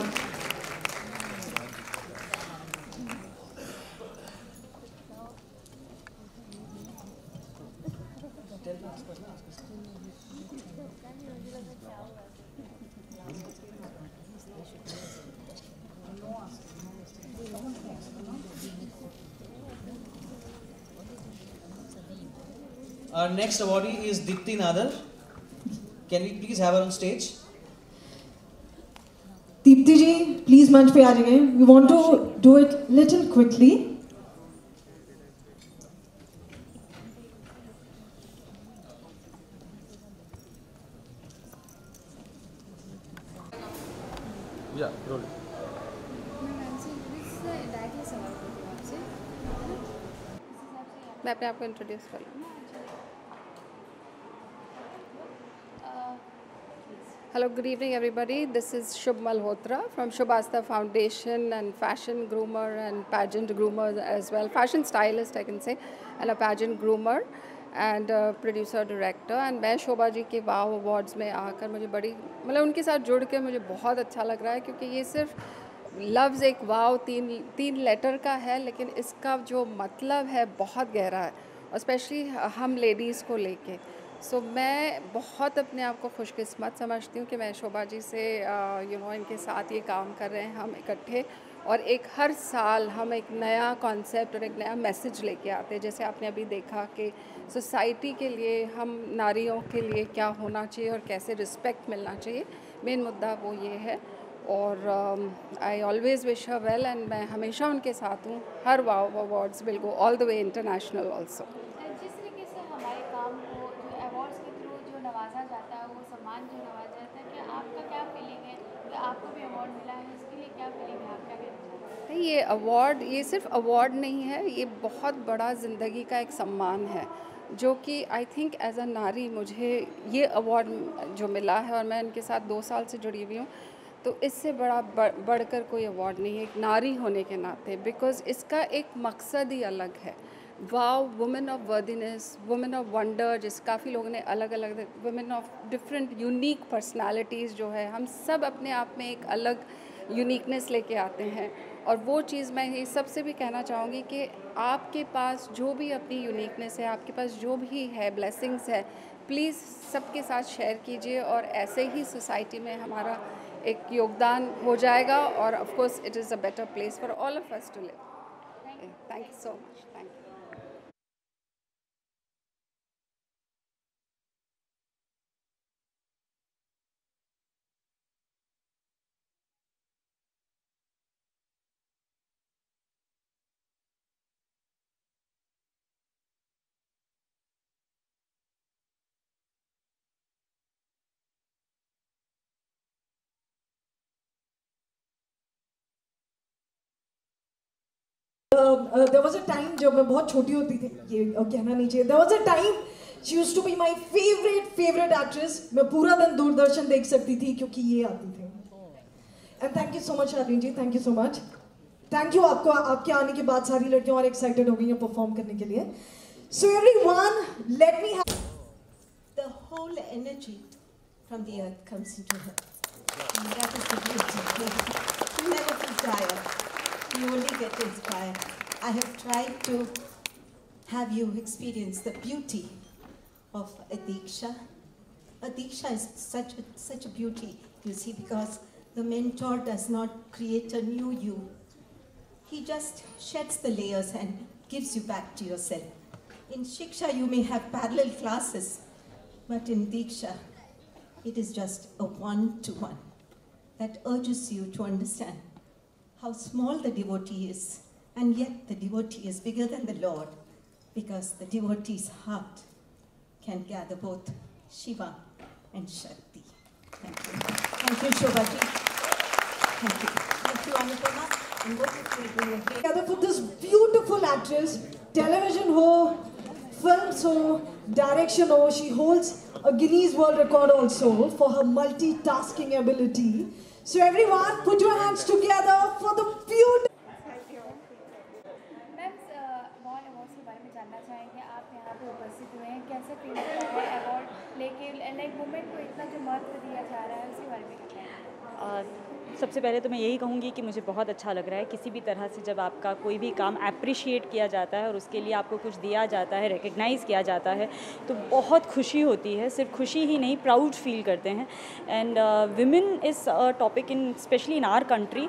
[SPEAKER 2] Our next awardee is Dipti Nadar. Can we please have her on stage?
[SPEAKER 1] Deepti ji, please मंच पे आ जाइए. We want to do it little quickly.
[SPEAKER 3] Yeah, roll it.
[SPEAKER 5] मैं अपने आप को इंट्रोड्यूस कर लूँ. Hello, good evening everybody. This is Shubh Malhotra from Shubhasta Foundation and fashion groomer and pageant groomer as well. Fashion stylist I can say, and a pageant groomer and producer director. And मैं शोभा जी के वाव awards में आकर मुझे बड़ी मतलब उनके साथ जुड़ के मुझे बहुत अच्छा लग रहा है, क्योंकि ये सिर्फ लफ्ज़ एक वाव तीन लेटर का है, लेकिन इसका जो मतलब है बहुत गहरा है, और स्पेशली हम लेडीज़ को लेके. सो मैं बहुत अपने आप को खुशकिस्मत समझती हूँ कि मैं शोभा जी से इनके साथ ये काम कर रहे हैं हम इकट्ठे, और एक हर साल हम एक नया कॉन्सेप्ट और एक नया मैसेज लेके आते हैं. जैसे आपने अभी देखा कि सोसाइटी के लिए हम नारियों के लिए क्या होना चाहिए और कैसे रिस्पेक्ट मिलना चाहिए, मेन मुद्दा वो ये है. और I always wish her well, and मैं हमेशा उनके साथ हूँ. Her wow awards will go all the way international also.
[SPEAKER 16] जिस तरीके से हमारे काम को जो अवार्ड्स के थ्रू जो नवाजा जाता है, वो सम्मान जो नवाजा जाता है, कि आपका क्या फीलिंग है कि आपको भी अवार्ड मिला है, इसके लिए क्या फीलिंग है, आप क्या कहना चाहते हैं?
[SPEAKER 5] ये अवार्ड, ये सिर्फ अवार्ड नहीं है, ये बहुत बड़ा ज़िंदगी का एक सम्मान है, जो कि आई थिंक एज अ नारी मुझे ये अवार्ड जो मिला है, और मैं इनके साथ 2 साल से जुड़ी हुई हूँ, तो इससे बढ़कर कोई अवार्ड नहीं है एक नारी होने के नाते, बिकॉज़ इसका एक मकसद ही अलग है. Wow, women of worthiness, women of wonder, जिस काफ़ी लोगों ने अलग अलग women of different unique personalities जो है, हम सब अपने आप में एक अलग यूनिकनेस लेके आते हैं. और वो चीज़ मैं ये सबसे भी कहना चाहूँगी कि आपके पास जो भी अपनी यूनिकनेस है, आपके पास जो भी है ब्लेसिंग्स है, प्लीज़ सबके साथ शेयर कीजिए, और ऐसे ही सोसाइटी में हमारा एक योगदान हो जाएगा, और of course it is a better place for all of us to live. Thank you so much. Thank you.
[SPEAKER 1] There was a time जब मैं बहुत छोटी होती थी, ये कहना नहीं चाहिए. There was a time she used to be my favorite actress. मैं पूरा दिन दूरदर्शन देख सकती थी क्योंकि ये आती थी. And thank you so much Aryan ji, thank you so much. Thank you आपको, आपके आने के बाद सारी लड़कियां और excited हो गई हैं परफॉर्म करने के लिए. So everyone, let me have
[SPEAKER 23] the whole energy from the earth comes into her. And that is the beauty. You never feel tired. You only get inspired. I have tried to have you experience the beauty of a Diksha. A Diksha is such a beauty, you see, because the mentor does not create a new you. He just sheds the layers and gives you back to yourself. In Shiksha, you may have parallel classes, but in Diksha, it is just a one-to-one that urges you to understand how small the devotee is, and yet the devotee is bigger than the Lord, because the devotee's heart can gather both Shiva and Shakti. Thank you. Thank you, Shobha ji. Thank you. Thank you, Anupama.
[SPEAKER 1] Together for this beautiful actress, television ho, films ho, direction ho. She holds a Guinness World Record also for her multitasking ability. So everyone, put your hands together for the beautiful.
[SPEAKER 16] Ma'am wall awards के बारे में जानना चाहेंगे, आप यहाँ पे उपस्थित हुए हैं, कैसे फील होता है अवार्ड लेके, लाइक वुमेन को इतना जो महत्व दिया जा रहा है उसके बारे में क्या कहना है?
[SPEAKER 7] सबसे पहले तो मैं यही कहूँगी कि मुझे बहुत अच्छा लग रहा है किसी भी तरह से जब आपका कोई भी काम अप्रिशिएट किया जाता है और उसके लिए आपको कुछ दिया जाता है, रिकग्नाइज़ किया जाता है, तो बहुत खुशी होती है। सिर्फ खुशी ही नहीं, प्राउड फील करते हैं। And women is a topic in specially in our country,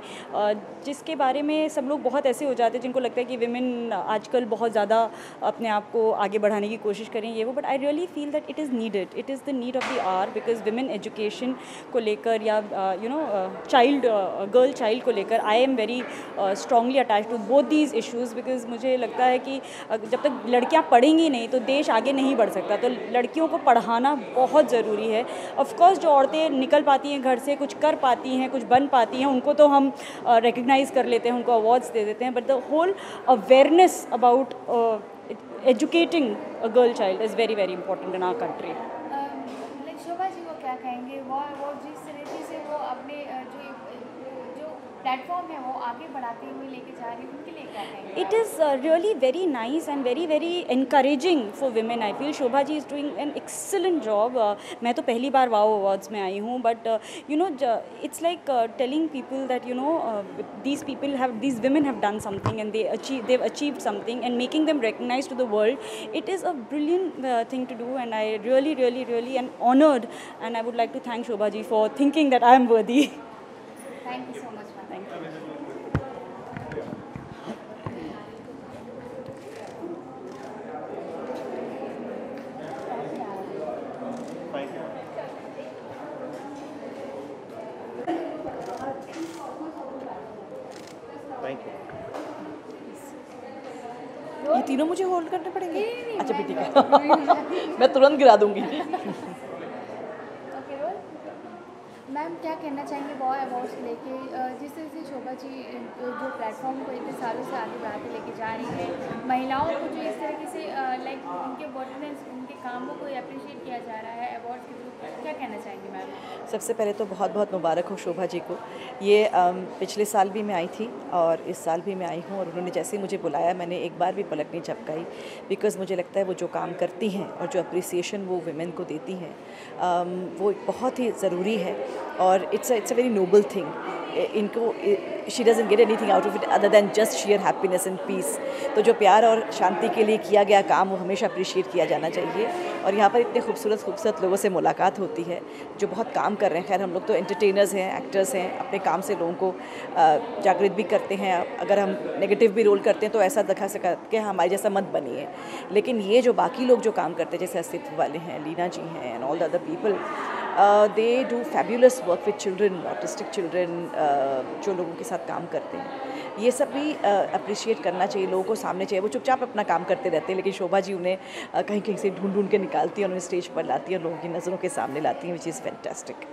[SPEAKER 7] जिसके बारे में सब लोग बहुत ऐसे हो जाते हैं जिनको लगता है कि विमेन आजकल बहुत ज़्यादा अपने आप को आगे बढ़ाने की कोशिश करें ये वो, but I really feel that it is needed, it is the need of the hour, because women education को लेकर या गर्ल चाइल्ड को लेकर I am very strongly attach to both these issues, because मुझे लगता है कि जब तक लड़कियां पढ़ेंगी नहीं तो देश आगे नहीं बढ़ सकता। तो लड़कियों को पढ़ाना बहुत ज़रूरी है। ऑफकोर्स जो औरतें निकल पाती हैं घर से, कुछ कर पाती हैं, कुछ बन पाती हैं, उनको तो हम रिकग्नाइज़ कर लेते हैं, उनको अवार्ड्स दे देते हैं, but the whole awareness about educating a girl child is very very important in our country.
[SPEAKER 16] Shobha ji को क्या कहेंगे, वो जिस तरीके से वो अपने जो प्लेटफॉर्म है वो आगे बढ़ाते हुए लेके जा रही है, उनके लिए क्या कहेंगे?
[SPEAKER 7] It is really very nice and very very encouraging for women. I feel Shobha ji is doing an excellent job. मैं तो पहली बार वाओ अवार्ड्स में आई हूँ, but you know it's like telling people that you know these women have done something and they've achieved something and making them recognized to the world. It is a brilliant thing to do, and I really am honored, and I would like to thank Shobha ji for thinking that I am worthy.
[SPEAKER 16] Thank you so much, ma'am.
[SPEAKER 7] Thank you.
[SPEAKER 8] ये तीनों मुझे hold करने पड़ेंगे? अच्छा भी ठीक है। मैं तुरंत गिरा दूंगी।
[SPEAKER 16] मैम क्या कहना चाहेंगे वॉल अवार्ड्स लेके, जिस तरह से शोभा जी जो प्लेटफॉर्म को इतने सालों से आगे बढ़ाते लेके जा रही है, महिलाओं को जो इस तरीके से लाइक उनके वर्कनेस, उनके कामों को अप्रिशिएट किया जा रहा है अवार्ड्स के थ्रू, क्या कहना चाहेंगे मैम?
[SPEAKER 8] सबसे पहले तो बहुत बहुत मुबारक हो शोभा जी को। ये पिछले साल भी मैं आई थी और इस साल भी मैं आई हूँ, और उन्होंने जैसे ही मुझे बुलाया मैंने एक बार भी पलक नहीं झपकाई, बिकॉज़ मुझे लगता है वो जो काम करती हैं और जो अप्रिसिएशन वो विमेन को देती हैं वो बहुत ही ज़रूरी है, और it's a very noble thing. इनको she doesn't get anything out of it other than just share happiness and peace. तो जो प्यार और शांति के लिए किया गया काम वो हमेशा अप्रिशिएट किया जाना चाहिए। और यहाँ पर इतने खूबसूरत लोगों से मुलाकात होती है जो बहुत काम कर रहे हैं। खैर हम लोग तो एंटरटेनर्स हैं, एक्टर्स हैं, अपने काम से लोगों को जागृत भी करते हैं। अगर हम नेगेटिव भी रोल करते हैं तो ऐसा दिखा सका कि हमारे जैसा मत बनिए, लेकिन ये जो बाकी लोग जो काम करते हैं जैसे अस्तित्व वाले हैं, लीना जी हैं and all the other people, they do fabulous work with children, autistic children, जो लोगों के साथ काम करते हैं। ये सब भी अप्रिशिएट करना चाहिए, लोगों को सामने चाहिए। वो चुपचाप अपना काम करते रहते हैं, लेकिन शोभा जी उन्हें कहीं कहीं से ढूंढ के निकालती है और उन्हें स्टेज पर लाती है और लोगों की नज़रों के सामने लाती हैं, विच इज़ फैंटास्टिक।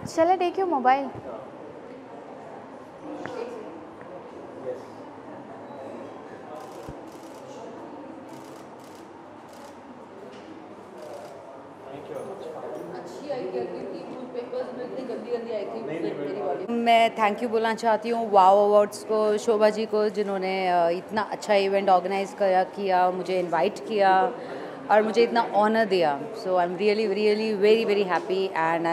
[SPEAKER 16] चले देखियो मोबाइल।
[SPEAKER 9] मैं थैंक यू बोलना चाहती हूँ वाओ अवार्ड्स को, शोभा जी को, जिन्होंने इतना अच्छा इवेंट ऑर्गेनाइज किया, मुझे इनवाइट किया और मुझे इतना ऑनर दिया। So I am really very very happy, and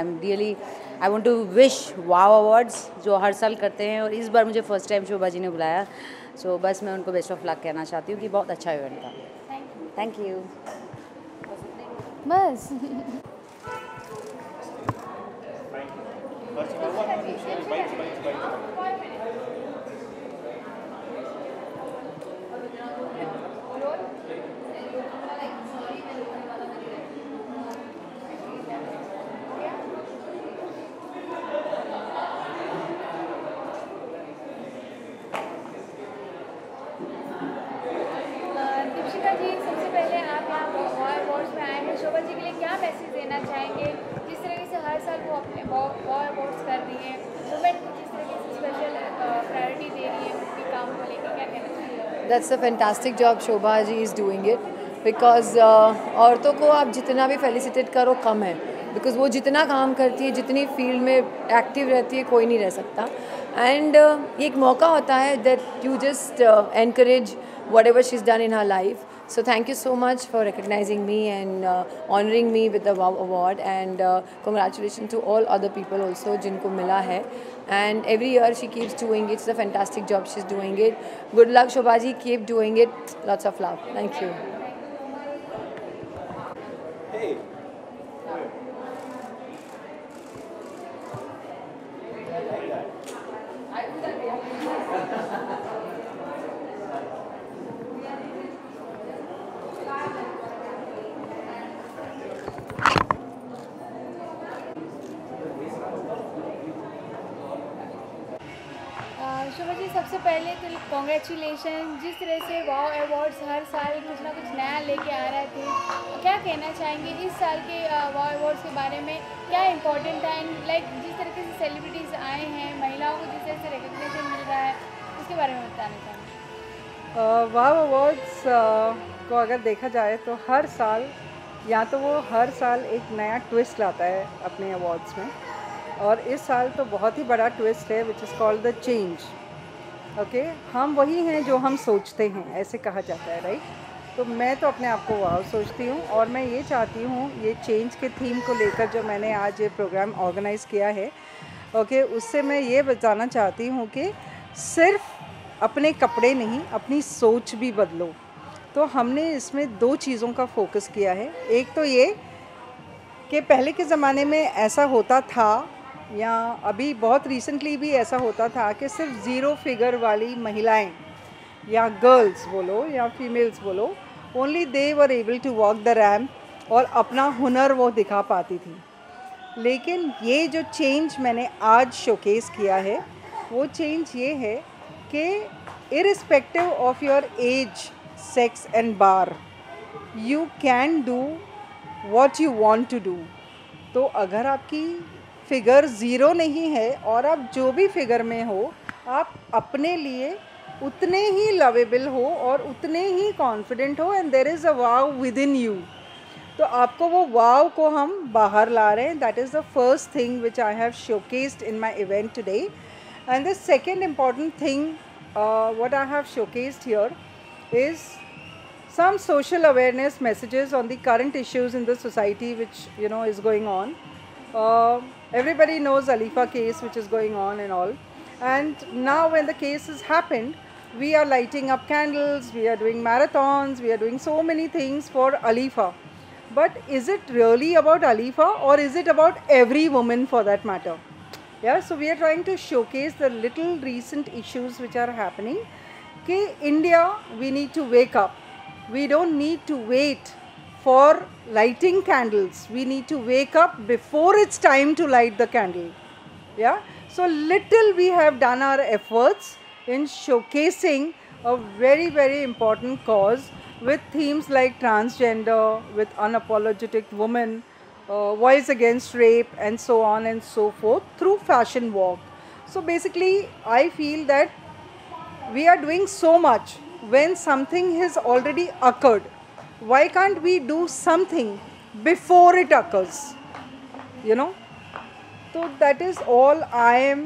[SPEAKER 9] I want to wish wow awards जो हर साल करते हैं, और इस बार मुझे फर्स्ट टाइम शोभा जी ने बुलाया। सो बस मैं उनको बेस्ट ऑफ लक कहना चाहती हूँ कि बहुत अच्छा इवेंट था। Thank you.
[SPEAKER 16] बस शोभा जी, सबसे पहले आप यहाँ वाव अवार्ड्स में आए हैं, शोभा जी के लिए क्या मैसेज देना चाहेंगे? जिस तरीके से हर साल वो अपने वाव अवार्ड्स कर रही हैं, वुमेन को जिस तरीके से स्पेशल प्रायोरिटी दे रही है उनके काम को लेकर, क्या कहना चाहिए?
[SPEAKER 6] That's a fantastic job Shobha ji is doing it because औरतों को आप जितना भी फेलिसिटेट करो कम है, बिकॉज वो जितना काम करती है, जितनी फील्ड में एक्टिव रहती है, कोई नहीं रह सकता. एंड ये एक मौका होता है that you just encourage what ever she is done in her life. So thank you so much for recognizing me and honoring me with the WOW award, and congratulations to all other people also जिनको मिला है. And every year she keeps doing it. It's a fantastic job she's doing it. Good luck Shobha ji, keep doing it. Lots of love. Thank you.
[SPEAKER 11] Hey.
[SPEAKER 16] Shobha ji, सबसे पहले तो congratulation. जिस तरह से वाव awards हर साल कुछ ना कुछ नया लेके आ रहे थे, क्या कहना चाहेंगे इस साल के वाव अवार्ड्स के बारे में? क्या इम्पोर्टेंट है? एंड लाइक जिस तरीके से सेलिब्रिटीज़ आए हैं, महिलाओं को जिस तरह से रिकग्निशन मिल रहा है, उसके बारे में बताना चाहेंगे?
[SPEAKER 4] वाव अवार्ड्स को अगर देखा जाए तो हर साल या तो वो हर साल एक नया ट्विस्ट लाता है अपने अवार्ड्स में, और इस साल तो बहुत ही बड़ा ट्विस्ट है which is called the change. Okay, हम वही हैं जो हम सोचते हैं, ऐसे कहा जाता है, राइट? तो मैं तो अपने आप को वाव सोचती हूँ, और मैं ये चाहती हूँ ये चेंज के थीम को लेकर जो मैंने आज ये प्रोग्राम ऑर्गेनाइज़ किया है, ओके, उससे मैं ये बताना चाहती हूँ कि सिर्फ अपने कपड़े नहीं, अपनी सोच भी बदलो. तो हमने इसमें 2 चीज़ों का फोकस किया है. एक तो ये कि पहले के ज़माने में ऐसा होता था, या अभी बहुत रिसेंटली भी ऐसा होता था कि सिर्फ 0 फिगर वाली महिलाएं या गर्ल्स बोलो या फीमेल्स बोलो, only they were able to walk the ramp और अपना हुनर वो दिखा पाती थी. लेकिन ये जो चेंज मैंने आज शोकेस किया है, वो चेंज ये है कि irrespective of your age, sex and bar, you can do what you want to do. तो अगर आपकी फिगर 0 नहीं है और आप जो भी फिगर में हो, आप अपने लिए उतने ही लवेबल हो और उतने ही कॉन्फिडेंट हो, and there is a wow within you. तो आपको वो वाव को हम बाहर ला रहे हैं. That is the first thing which I have showcased in my event today. And the second important thing what I have showcased here is some social awareness messages on the current issues in the society which is going on. Everybody knows Alifa case which is going on and all, and now when the case has happened, we are lighting up candles, we are doing marathons, we are doing so many things for Alifa. But is it really about Alifa, or is it about every woman for that matter? Yeah, so we are trying to showcase the little recent issues which are happening. कि India, we need to wake up. We don't need to wait for lighting candles. We need to wake up before it's time to light the candle. Yeah, so little we have done our efforts in showcasing a very, very important cause with themes like transgender, with unapologetic women, voice against rape, and so on and so forth through fashion walk. So basically I feel that we are doing so much when something has already occurred. Why can't we do something before it occurs? So that is all I am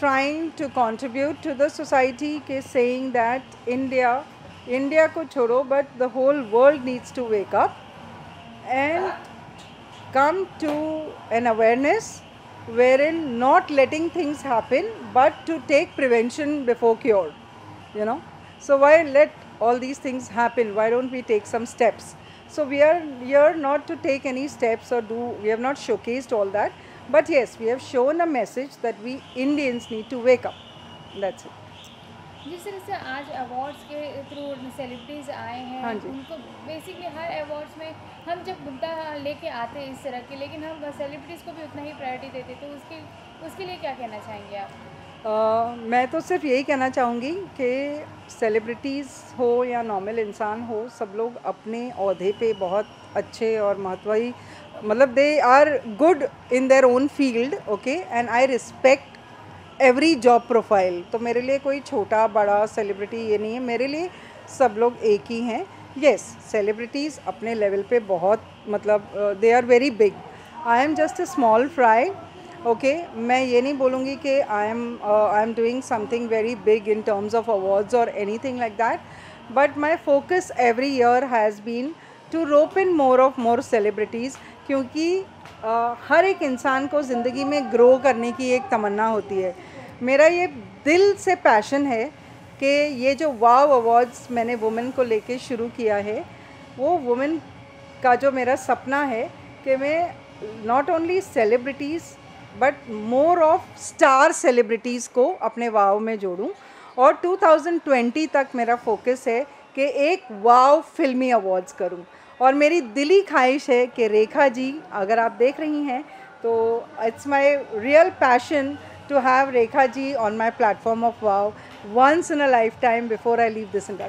[SPEAKER 4] trying to contribute to the society, saying that India ko chodo, but the whole world needs to wake up and come to an awareness wherein not letting things happen, but to take prevention before cure. So why let all these things happen? Why don't we take some steps? So we are here not to take any steps or we have not showcased all that, but yes, we have shown a message that we Indians need to wake up. That's it.
[SPEAKER 16] जिस तरह से आज awards के through celebrities आए हैं,
[SPEAKER 4] हाँ जी,
[SPEAKER 16] उनको basically हर awards में हम जब मुद्दा लेके आते हैं इस तरह के, लेकिन हम सेलिब्रिटीज़ को भी उतना ही प्रायोरिटी देते, तो उसके लिए क्या कहना चाहेंगे आप?
[SPEAKER 4] मैं तो सिर्फ यही कहना चाहूँगी कि सेलिब्रिटीज़ हो या नॉर्मल इंसान हो, सब लोग अपने ओहदे पे बहुत अच्छे और महत्वही, मतलब they are good in their own field, okay, and I respect every job profile. तो मेरे लिए कोई छोटा बड़ा सेलिब्रिटी ये नहीं है, मेरे लिए सब लोग एक ही हैं। येस, सेलिब्रिटीज़ अपने लेवल पे बहुत, मतलब they are very big, I am just a small fry, okay. मैं ये नहीं बोलूँगी कि I am doing something very big in terms of awards और anything like that, but my focus every year has been to rope in more celebrities, क्योंकि हर एक इंसान को ज़िंदगी में ग्रो करने की एक तमन्ना होती है। मेरा ये दिल से पैशन है कि ये जो वाव अवार्ड्स मैंने वुमेन को लेके शुरू किया है, वो वुमेन का जो मेरा सपना है कि मैं not only celebrities but more of star celebrities को अपने वाव में जोड़ूं, और 2020 तक मेरा फोकस है कि एक वाव फिल्मी अवार्ड्स करूं। और मेरी दिली ख्वाहिश है कि रेखा जी, अगर आप देख रही हैं तो it's my real passion to have Rekha ji on my platform of wow once in a lifetime before I leave this industry.